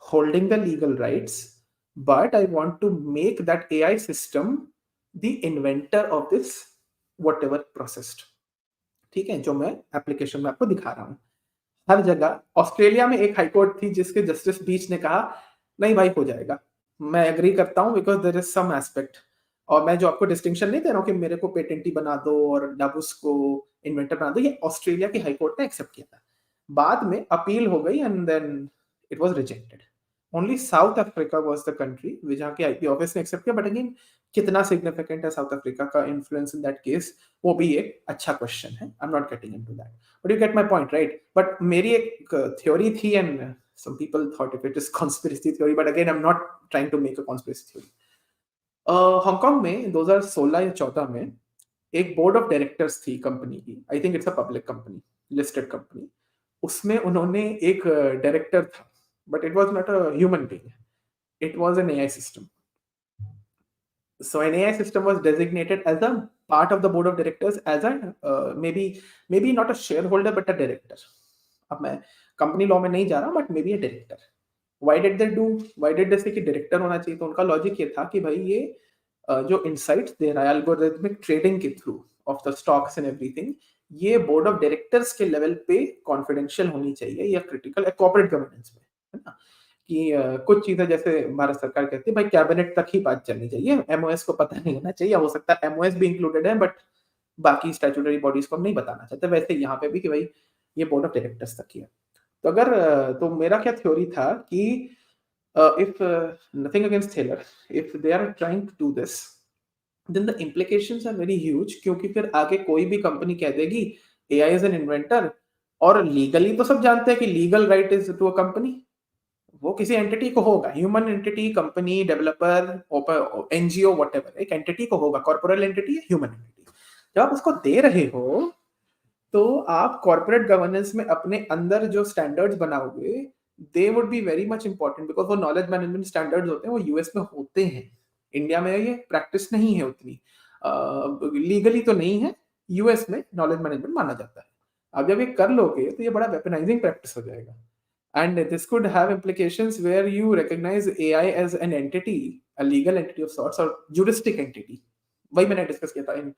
holding the legal rights, but I want to make that AI system the inventor of this whatever processed. ठीक है, जो मैं एप्लीकेशन में आपको दिखा रहा हूं. हर जगह, ऑस्ट्रेलिया में एक हाईकोर्ट थी जिसके जस्टिस बीच ने कहा नहीं भाई हो जाएगा, मैं एग्री करता हूं because there is some aspect, और मैं जो आपको डिस्टिंक्शन नहीं दे रहा हूं कि मेरे को पेटेंटी बना दो और डाबुस को इन्वेंटर बना दो, ये ऑस्ट्रेलिया की हाईकोर्ट ने एक्सेप्ट किया था. बाद में अपील हो गई and then it was rejected. Only South Africa was the country जहां के आईपी ऑफिस ने एक्सेप्ट किया. बट अगेन कितना सिग्निफिकेंट है साउथ अफ्रीका का इन्फ्लुएंस इन दैट केस, वो भी एक अच्छा क्वेश्चन है. I am not getting into that, but you get my point right. But मेरी एक थ्योरी थी and some people thought if it is conspiracy theory, but again I'm not trying to make a conspiracy theory. Hong Kong में 2016 या 14 में एक board of directors थी company की, I think it's a public company, listed company, उसमें उन्होंने एक director था, but it was not a human being, it was an AI system. So an AI system was designated as a part of the board of directors as a maybe not a shareholder but a director. अब मैं company law में नहीं जा रहा, but may be A director. Why did they do why did they से कि director होना चाहिए? तो उनका लॉजिक ये था कि भाई ये जो इनसाइट्स दे रहा है एल्गोरिथमिक ट्रेडिंग के through of the stocks and everything, ये बोर्ड ऑफ डायरेक्टर्स के लेवल पे कॉन्फिडेंशियल होनी चाहिए या क्रिटिकल कॉर्पोरेट गवर्नेंस में, है ना? कि कुछ चीजें जैसे भारत सरकार कहती है भाई कैबिनेट तक ही बात चलनी चाहिए, एमओएस को पता नहीं होना चाहिए, हो सकता है एमओएस भी इंक्लूडेड है बट बाकी स्टैट्यूटरी बॉडीज को हम नहीं बताना चाहते, वैसे यहाँ पे भी कि भाई ये बोर्ड ऑफ डायरेक्टर्स तक ही है. तो अगर तो मेरा क्या थ्योरी था कि if nothing against Thaler, if they are trying to do this, then the implications are very huge, क्योंकि फिर आगे कोई भी कंपनी कह देगी एआई इज एन इन्वेंटर, और लीगली तो सब जानते हैं कि legal right is to a company, वो किसी एंटिटी को होगा, human entity, company, developer, NGO, whatever, एक एंटिटी को होगा, कॉर्पोरेट एंटिटी है, ह्यूमन एंटिटी. जब आप उसको दे रहे हो तो आप कॉर्पोरेट गवर्नेंस में अपने अंदर जो स्टैंडर्ड्स बनाओगे, they would be very much important, because वो नॉलेज मैनेजमेंट स्टैंडर्ड्स होते हैं, वो यूएस में होते हैं, इंडिया में ये प्रैक्टिस नहीं है उतनी, लीगली तो नहीं है, यूएस में नॉलेज मैनेजमेंट माना जाता है. अब जब ये कर लोगे तो ये बड़ा वेपनाइजिंग प्रैक्टिस हो जाएगा. And this could have implications where you recognize AI as an entity, a legal entity of sorts, or juristic entity. वही मैंने डिस्कस किया था इन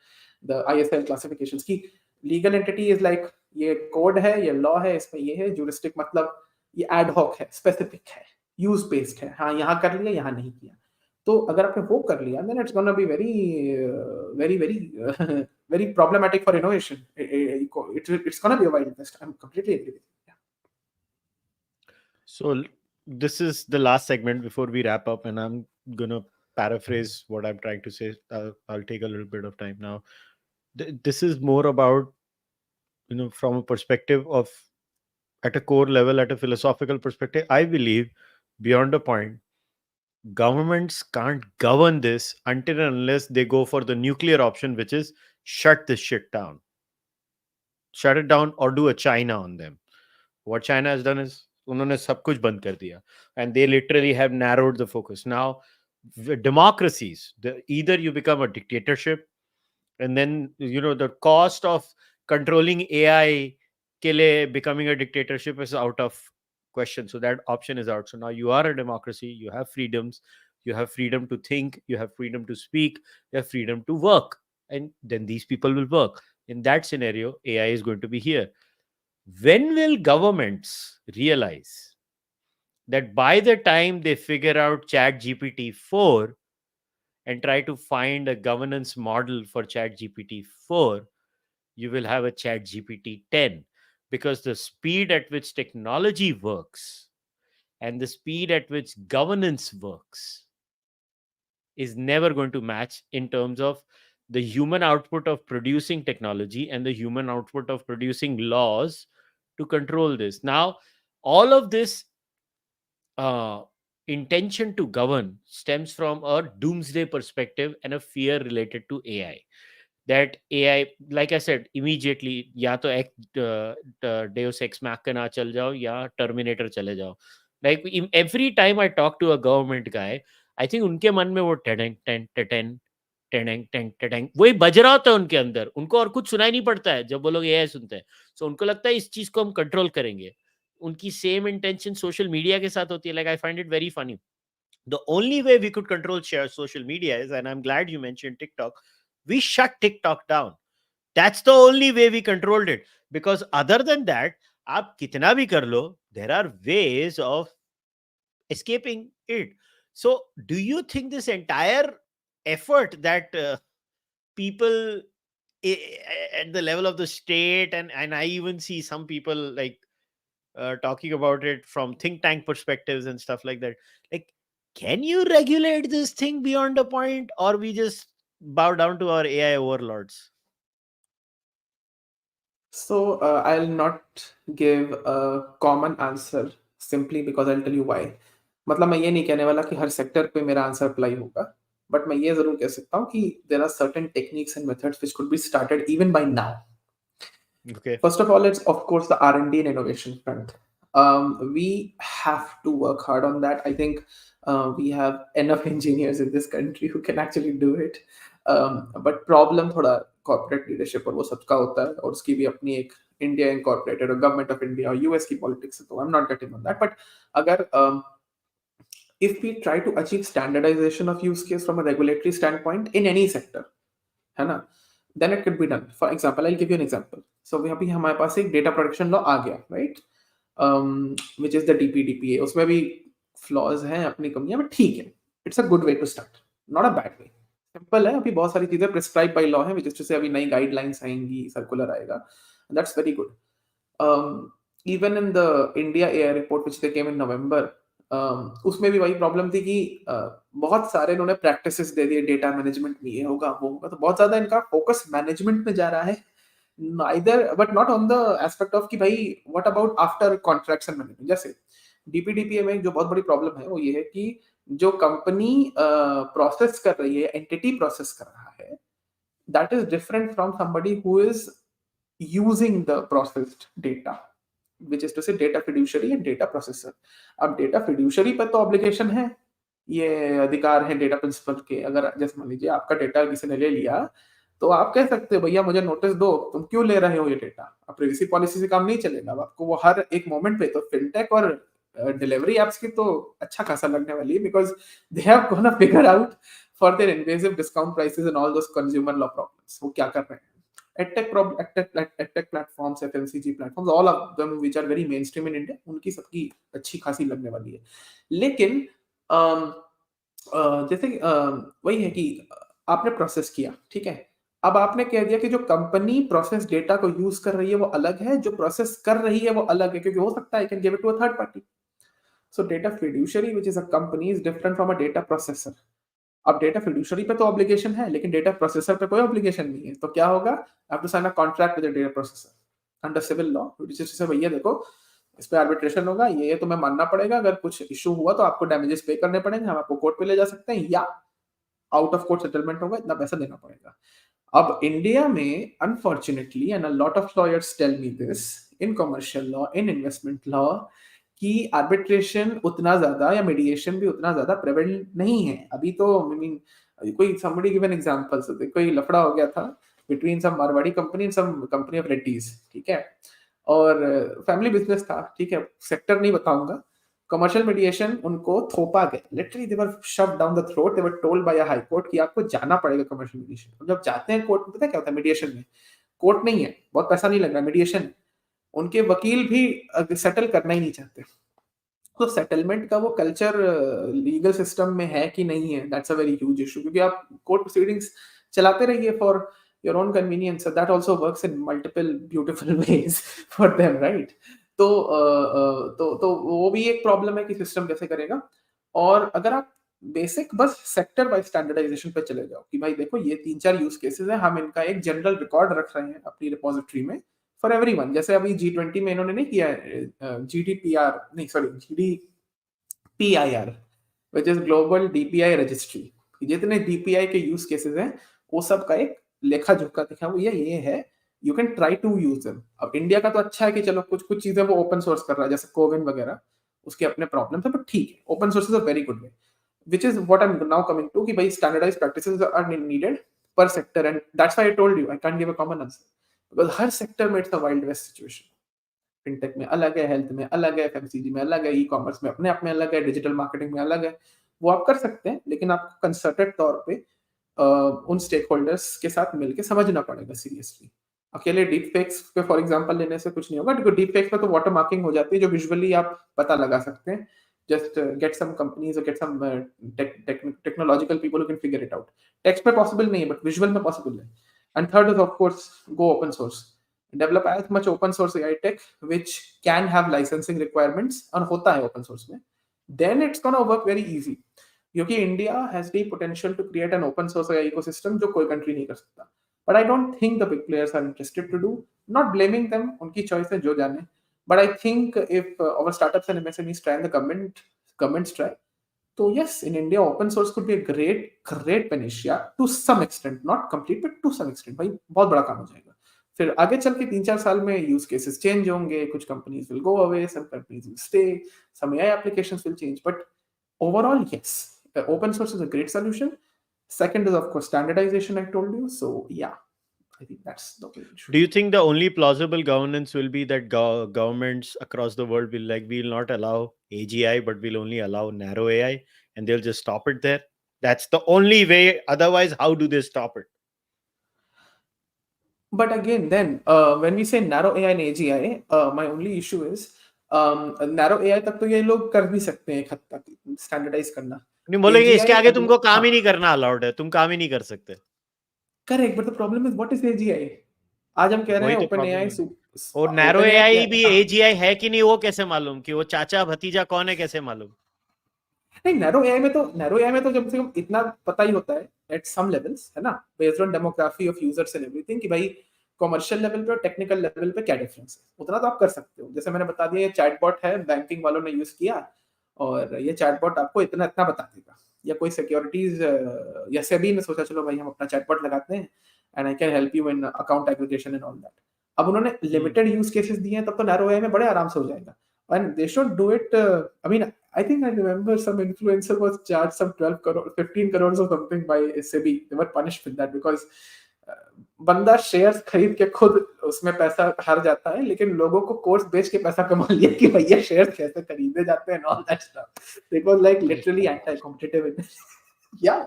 द ISL क्लासिफिकेशंस की. लीगल एंटिटी इज लाइक ये code है, ये लॉ है, इसमें ये है. जुरिस्टिक मतलब ये एड हॉक है, स्पेसिफिक है, यूज बेस्ड है, हाँ यहाँ कर लिया, यहाँ नहीं किया. तो अगर आपने वो कर लिया, then it's gonna be very very problematic for innovation. It's gonna be a wild west. I'm completely agree with you. So this is the last segment before we wrap up, and I'm gonna paraphrase what I'm trying to say. I'll take a little bit of time now. This is more about, from a perspective of, at a core level, at a philosophical perspective, I believe beyond a point, governments can't govern this until and unless they go for the nuclear option, which is shut this shit down, shut it down, or do a China on them. What China has done is उन्होंने सब कुछ बंद कर दिया, and they literally have narrowed the focus. Now, democracies, either you become a dictatorship, and then the cost of controlling AI के लिए becoming a dictatorship is out of question. So that option is out. So now you are a democracy. You have freedoms. You have freedom to think. You have freedom to speak. You have freedom to work, and then these people will work. In that scenario, AI is going to be here. When will governments realize that by the time they figure out Chat GPT 4 and try to find a governance model for Chat GPT 4, you will have a Chat GPT 10? Because the speed at which technology works and the speed at which governance works is never going to match in terms of the human output of producing technology and the human output of producing laws to control this. Now, all of this intention to govern stems from a doomsday perspective and a fear related to AI. That AI, like I said, immediately, या तो Deus Ex Machina चल जाओ या Terminator चले जाओ. Like every time I talk to a government guy, I think उनके मन में वो टेडेंग टेन टेटेन टेडेंग टेंग टेडेंग वही बज रहा होता है उनके अंदर. उनको और कुछ सुनाई नहीं पड़ता है जब वो लोग AI सुनते हैं. So उनको लगता है इस चीज को हम कंट्रोल करेंगे. उनकी सेम इंटेंशन सोशल मीडिया के साथ होती है. Like I find it very funny. The only way we could control share social media is, and I'm glad you mentioned TikTok, we shut TikTok down. That's the only way we controlled it. Because other than that, आप कितना भी कर लो, there are ways of escaping it. So do you think this entire effort that people at the level of the state, and I even see some people like talking about it from think tank perspectives and stuff like that, like, can you regulate this thing beyond a point, or we just bow down to our AI overlords? So I'll not give a common answer simply because I'll tell you why. मतलब मैं ये नहीं कहने वाला कि हर sector पे मेरा answer apply होगा, बट मैं ये जरूर कह सकता हूँ कि there are certain techniques and methods which could be started even by now. Okay. First of all, it's of course the R&D and innovation front. We have to work hard on that. I think we have enough engineers in this country who can actually do it. But problem थोड़ा corporate leadership और वो सबका होता है, और उसकी भी अपनी एक India incorporated और government of India और US की politics है, तो I'm not getting on that. But अगर if we try to achieve standardization of use case from a regulatory standpoint in any sector, है ना, then it could be done. For example, I'll give you an example. So अभी हमारे पास एक data protection law आ गया, right? Which is the DPDPA. उसमें भी flaws हैं, अपनी कमियां, but ठीक है. It's a good way to start, not a bad way. Simple है, अभी बहुत सारी चीजें prescribed by law हैं, which is to say अभी नई guidelines आएंगी, circular आएगा. That's very good. Even in the India AI report which they came in November, उसमें भी वही प्रॉब्लम थी कि बहुत सारे इन्होंने प्रैक्टिसेस दे दिए, डेटा मैनेजमेंट में ये होगा वो होगा, तो बहुत ज्यादा इनका फोकस मैनेजमेंट में जा रहा है, neither but not on the aspect of कि भाई what about after contracts and management. जैसे डीपीडीपीए में जो बहुत बड़ी प्रॉब्लम है वो ये है कि जो कंपनी प्रोसेस कर रही है, एंटिटी प्रोसेस कर रहा है, that is different from somebody who is using the processed data, which is to say data fiduciary and data processor. अब data fiduciary पर तो ऑब्लिगेशन है, ये अधिकार है डेटा प्रिंसिपल के. अगर जैसे मान लीजिए आपका डेटा किसी ने ले लिया, तो आप कह सकते हो भैया मुझे नोटिस दो, तुम क्यों ले रहे हो ये डेटा. अब प्रिवेसी पॉलिसी से काम नहीं चलेगा, अब आपको वो हर एक मोमेंट पे. तो फिनटेक और डिलीवरी एप्स की तो अच्छा खासा लगने वाली है, because they have gonna figure out for their invasive discount prices and all those consumer law problems. वो क्या कर रहे हैं. edtech platforms, FMCG platforms, all of them which are very mainstream in India, उनकी सबकी अच्छी खासी लगने वाली है. लेकिन जैसे वही है कि आपने प्रोसेस किया, ठीक है, अब आपने कह दिया कि जो कंपनी प्रोसेस डेटा को यूज कर रही है वो अलग है, जो प्रोसेस कर रही है वो अलग है, क्योंकि हो सकता है I can give it to a third party. So data fiduciary which is a company is different from a data processor. अब डेटा फिड्यूशरी पे तो ऑब्लिगेशन है, लेकिन डेटा प्रोसेसर पे कोई ऑब्लिगेशन नहीं है. तो क्या होगा, आप to sign a contract with the data processor under civil law, जिससे भैया देखो इस पे आर्बिट्रेशन होगा, ये तुम्हें मानना पड़ेगा, अगर कुछ इशू हुआ तो आपको डैमेजेस पे करने पड़ेंगे, हम आपको कोर्ट पे ले जा सकते हैं, या आउट ऑफ कोर्ट सेटलमेंट होगा, इतना पैसा देना पड़ेगा. अब इंडिया में unfortunately, and a lot of lawyers tell me this, in commercial law, in investment law, कि आर्बिट्रेशन उतना ज्यादा या मीडिएशन भी उतना ज्यादा प्रेवेलेंट नहीं है अभी. तो आई मीन कोई somebody give an example, so कोई लफड़ा हो गया था between some Marwari company and some company of Reddys, ठीक है, और फैमिली बिजनेस था, ठीक है, सेक्टर नहीं बताऊंगा. कमर्शियल मीडिएशन उनको थोपा गया, literally they were shoved down the throat, they were told by a high court कि आपको जाना पड़ेगा कमर्शियल मीडिएशन. जब जाते हैं कोर्ट में, पता है क्या होता है मीडिएशन में, कोर्ट नहीं है, बहुत पैसा नहीं लग रहा, मीडिएशन, उनके वकील भी सेटल करना ही नहीं चाहते. तो सेटलमेंट का वो कल्चर लीगल सिस्टम में है कि नहीं है, that's a very huge issue, क्योंकि आप कोर्ट प्रोसीडिंग्स चलाते रहिए for your own convenience, that also works in multiple beautiful ways for them, right. तो वो भी एक प्रॉब्लम है कि सिस्टम कैसे करेगा. और अगर आप बेसिक बस सेक्टर वाइज स्टैंडर्डाइजेशन पे चले जाओ कि भाई देखो ये 3-4 यूज केसेस है, हम इनका एक जनरल रिकॉर्ड रख रहे हैं अपनी रिपोजिटरी में फॉर एवरीवन. जैसे अभी G20 में इन्होंने नहीं किया GDPR, नहीं sorry GDPIR, which is global DPI registry. जितने DPI के यूज केसेस हैं वो सब का एक लेखा जोखा दिखा, वो ये है, you can try to use them. अब इंडिया का तो अच्छा है कि चलो कुछ कुछ चीजें वो ओपन सोर्स कर रहा है, जैसे कोविन वगैरह, उसके अपने प्रॉब्लम है, बट ठीक है, open source is a very good way, which is what I'm now coming to, कि भाई standardized practices are needed per sector, and that's why I told you I can't give a common answer, because her sector में it's a wild west situation. Fintech में अलग है, health में अलग है, FMCG में अलग है, ई कॉमर्स में अपने आप में अलग है, डिजिटल मार्केटिंग में अलग है. वो आप कर सकते हैं, लेकिन आपको कंसर्टेड तौर पे उन स्टेक होल्डर्स के साथ मिलकर समझना पड़ेगा सीरियसली. अकेले डीप फेक्स पे फॉर एग्जांपल लेने से कुछ नहीं होगा, क्योंकि डीप फेक्स पे तो वाटर मार्किंग हो जाती है, जो विजुअली आप पता लगा सकते हैं. Just get some companies or get some technological people who can figure it out. Text में possible नहीं है, but visual में possible है. And third is of course go open source. Develop as much open source AI tech which can have licensing requirements, और होता है open source में. Then it's gonna work very easy. क्योंकि India has the potential to create an open source AI ecosystem जो कोई country नहीं कर सकता. But I don't think the big players are interested to do. Not blaming them, उनकी choice है, जो जाने. But I think if our startups and MSMEs try and the governments try, so yes, in India, open source could be a great panacea to some extent, not complete, but to some extent. भाई बहुत बड़ा काम हो जाएगा. फिर आगे चल के 3-4 साल में यूज केसेस चेंज होंगे, कुछ companies will go away, some companies will stay, some AI applications will change, but overall yes, open source is a great solution. Second is of course standardization, I told you. So yeah, I think that's the way it Do should you be. think the only plausible governance will be that governments across the world will like, we'll not allow AGI, but we'll only allow narrow AI, and they'll just stop it there? That's the only way. Otherwise, how do they stop it? But again, then when we say narrow AI and AGI, my only issue is narrow AI तक तो ये लोग कर भी सकते हैं एक हद तक स्टैंडर्डाइज करना. नहीं बोलेंगे इसके AGI आगे अगले तुमको काम हाँ ही नहीं करना अलाउड है, तुम काम ही नहीं कर सकते. Correct, but the problem is what is AGI. आज हम कह रहे वही हैं तो ओपन प्रॉब्लम एआई, है. और नैरो ओपन एआई एआई भी हाँ एजीआई है कि नहीं वो कैसे मालूम, कि वो चाचा भतीजा कौन है कैसे मालूम? नहीं, नैरो एआई में तो कम से कम इतना पता ही होता है एट सम लेवल्स, है ना, based on demography of users and everything, कि भाई कमर्शियल लेवल पे और टेक्निकल लेवल पे क्या डिफरेंस है, उतना तो आप कर सकते हो. जैसे मैंने बता दिया, ये चैटबॉट है, बैंकिंग वालों ने यूज किया, और ये चैटबॉट आपको इतना इतना बता देगा. या कोई सिक्योरिटीज या सेबी ने सोचा चलो भाई हम अपना चैटबॉट लगाते हैं and I can help you in account aggregation and all that. अब उन्होंने हम्म. लिमिटेड यूज केसेस दिए हैं, तब तो नैरो एआई में बड़े आराम से हो जाएगा. And they should do it. I mean, I think I remember some influencer was charged some 12 crore, 15 crores or something by SEBI. They were punished with that because बंदा शेयर्स खरीद के खुद उसमें पैसा हार जाता है, लेकिन लोगों को कोर्स बेच के पैसा कमा लिया कि भैया शेयर्स कैसे खरीदे जाते हैं, all that stuff. It was like literally anti competitive. या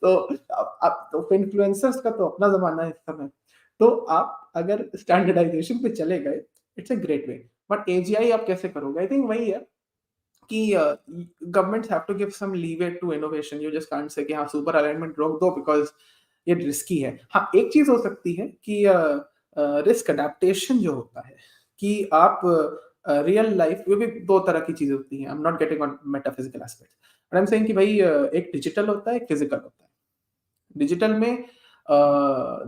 तो अब तो इन्फ्लुएंसर्स का तो अपना जमाना है इस समय. तो आप अगर स्टैंडर्डाइजेशन पे चले गए, it's a great way. But AGI आप कैसे करोगे? आई थिंक वही है कि governments have to give some leeway to innovation. You just can't say कि हाँ सुपर अलाइनमेंट रोक दो बिकॉज ये रिस्की है. हाँ एक चीज हो सकती है कि रिस्क अडेप्टेशन जो होता है, कि आप रियल लाइफ, ये भी दो तरह की चीजें होती हैं. आई am not getting on metaphysical aspect, but I am saying कि भाई एक डिजिटल होता है, एक फिजिकल होता है. डिजिटल में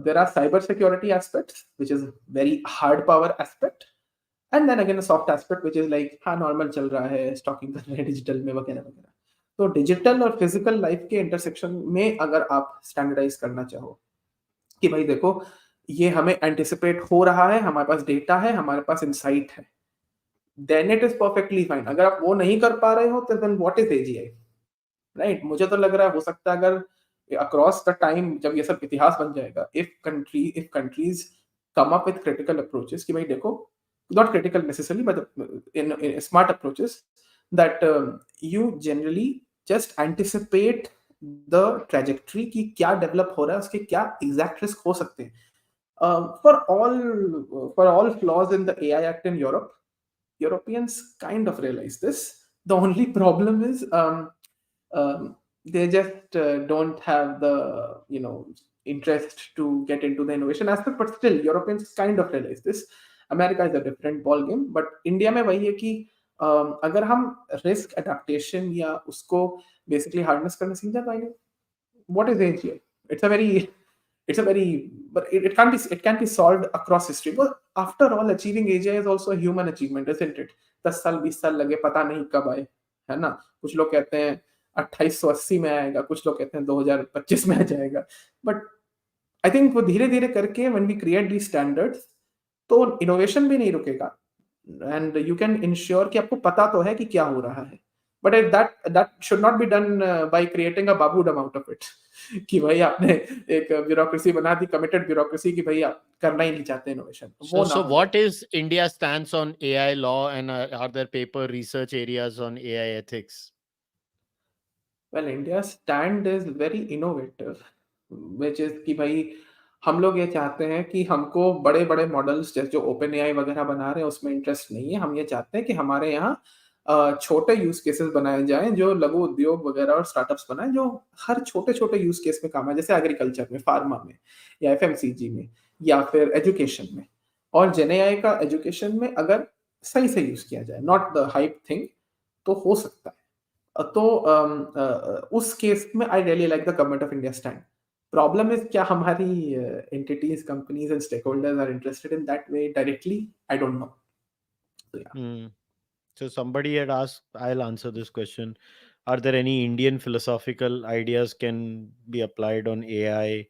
there are cyber security aspects which is very hard power aspect, and then again a soft aspect which is like हाँ नॉर्मल चल रहा है, स्टॉकिंग कर रहे हैं डिजिटल में वगैरह वगैरह. तो डिजिटल और फिजिकल लाइफ के इंटरसेक्शन में अगर आप स्टैंडर्डाइज करना चाहो कि भाई देखो ये हमें एंटिसिपेट हो रहा है, हमारे पास डेटा है, हमारे पास इंसाइट है, then it is perfectly fine. अगर आप वो नहीं कर पा रहे हो तो then what is AGI, right? मुझे तो लग रहा है हो सकता है अगर अक्रॉस द टाइम जब ये सब इतिहास बन जाएगा, if countries come up with critical approaches कि भाई देखो, not critical necessarily but in smart approaches, that you generally just anticipate the trajectory कि क्या डेवलप हो रहा है, उसके क्या एग्जैक्ट रिस्क हो सकते हैं. For all flaws in the AI Act in Europe, Europeans kind of realize this. The only problem is they just don't have the interest to get into the innovation aspect. But still, Europeans kind of realize this. America is a different ball game. But India में वही है कि अगर हम risk adaptation या उसको basically harness करना सीख जाए, तो what is AGI? It's a very but it can be solved across history. But after all, achieving AGI is also a human achievement, isn't it? 10 साल 20 साल लगे, पता नहीं कब आए, है ना. कुछ लोग कहते हैं 2880 में आएगा, कुछ लोग कहते हैं 2025 में आ जाएगा. बट आई थिंक वो धीरे धीरे करके when we create the standards, तो इनोवेशन भी नहीं रुकेगा, एंड यू कैन इंश्योर कि आपको पता तो है कि क्या हो रहा है. But that should not be done by creating a babudom out of it. कि भाई आपने एक ब्यूरोक्रेसी बना दी, कमिटेड ब्यूरोक्रेसी, कि भाई आप करना ही नहीं चाहते इनोवेशन, So, वो ना so हो जाए. what is India's stance on AI law, and are there paper research areas on AI ethics? Well India stand is very innovative, which is कि भाई हम लोग ये चाहते हैं कि हमको बड़े बड़े मॉडल्स जैसे जो ओपन एआई वगैरह बना रहे हैं उसमें इंटरेस्ट नहीं है. हम ये चाहते हैं कि हमारे यहाँ छोटे यूज केसेस बनाए जाएं, जो लघु उद्योग वगैरह और स्टार्टअप्स बनाएं, जो हर छोटे छोटे यूज केस में काम है, जैसे एग्रीकल्चर में, फार्मा में, या एफएमसीजी में, या फिर एजुकेशन में. और जेन एआई का एजुकेशन में अगर सही से यूज किया जाए, नॉट द हाइप थिंग, तो हो सकता है. तो उस केस में I really like the government of India stand. Problem is क्या हमारी entities, companies and stakeholders are interested in that way directly? I don't know. तो या Hmm. So somebody had asked, I'll answer this question. Are there any Indian philosophical ideas can be applied on AI,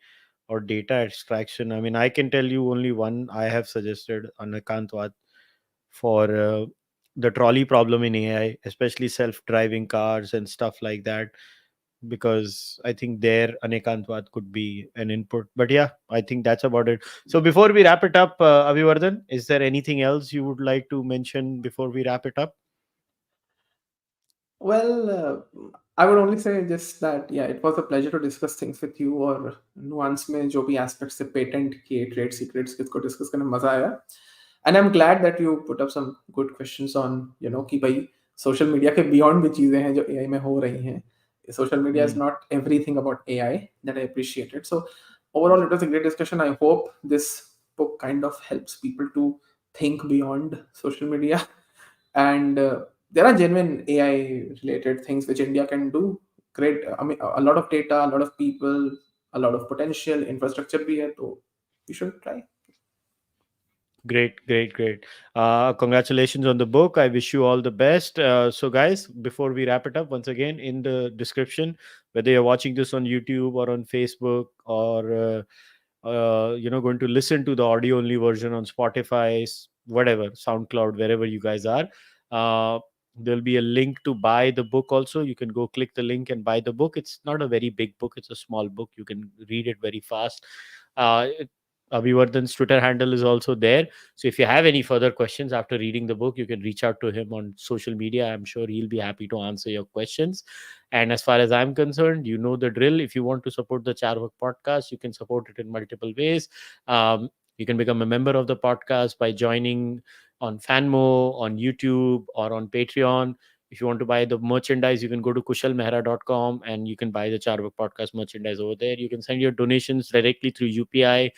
or data extraction. I mean, I can tell you only one I have suggested, Anakantwad, for the trolley problem in AI, especially self-driving cars and stuff like that, because I think there Anekantwad could be an input. But yeah, I think that's about it. So before we wrap it up, Abhivardhan, is there anything else you would like to mention before we wrap it up? Well, I would only say just that, yeah, it was a pleasure to discuss things with you. और nuance में जो भी aspects से patent के trade secrets किसको discuss करने में मजा आया. And I'm glad that you put up some good questions on, कि भाई social media के beyond भी चीजें हैं जो AI में हो रही हैं. Social media is Hmm. not everything about AI. That I appreciate it. So overall, it was a great discussion. I hope this book kind of helps people to think beyond social media. And there are genuine AI related things which India can do. Great, I mean, a lot of data, a lot of people, a lot of potential infrastructure be here, so we should try. Great, great, great. Congratulations on the book. I wish you all the best. So, guys, before we wrap it up, once again, in the description, whether you're watching this on YouTube or on Facebook, or going to listen to the audio only version on Spotify, whatever, SoundCloud, wherever you guys are, uh, there'll be a link to buy the book. Also, you can go click the link and buy the book. It's not a very big book; it's a small book. You can read it very fast. Uh, Abhivardhan's Twitter handle is also there. So if you have any further questions after reading the book, you can reach out to him on social media. I'm sure he'll be happy to answer your questions. And as far as I'm concerned, you know the drill. If you want to support the Cārvāka podcast, you can support it in multiple ways. You can become a member of the podcast by joining on Fanmo, on YouTube, or on Patreon. If you want to buy the merchandise, you can go to kushalmehra.com and you can buy the Cārvāka podcast merchandise over there. You can send your donations directly through UPI,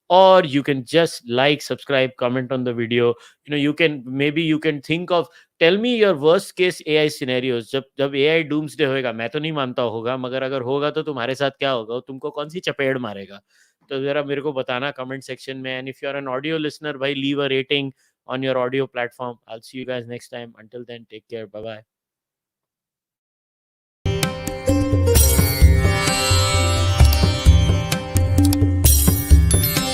or you can just like, subscribe, comment on the video. You can think of, tell me your worst case AI scenarios. जब जब AI doomsday होएगा, मैं तो नहीं मानता होगा, मगर अगर होगा तो तुम्हारे साथ क्या होगा, तुमको कौन सी चपेड़ मारेगा, तो जरा मेरे को बताना कमेंट सेक्शन में. And if you are an audio listener, भाई, leave a rating on your audio platform. I'll see you guys next time. Until then, take care. Bye bye.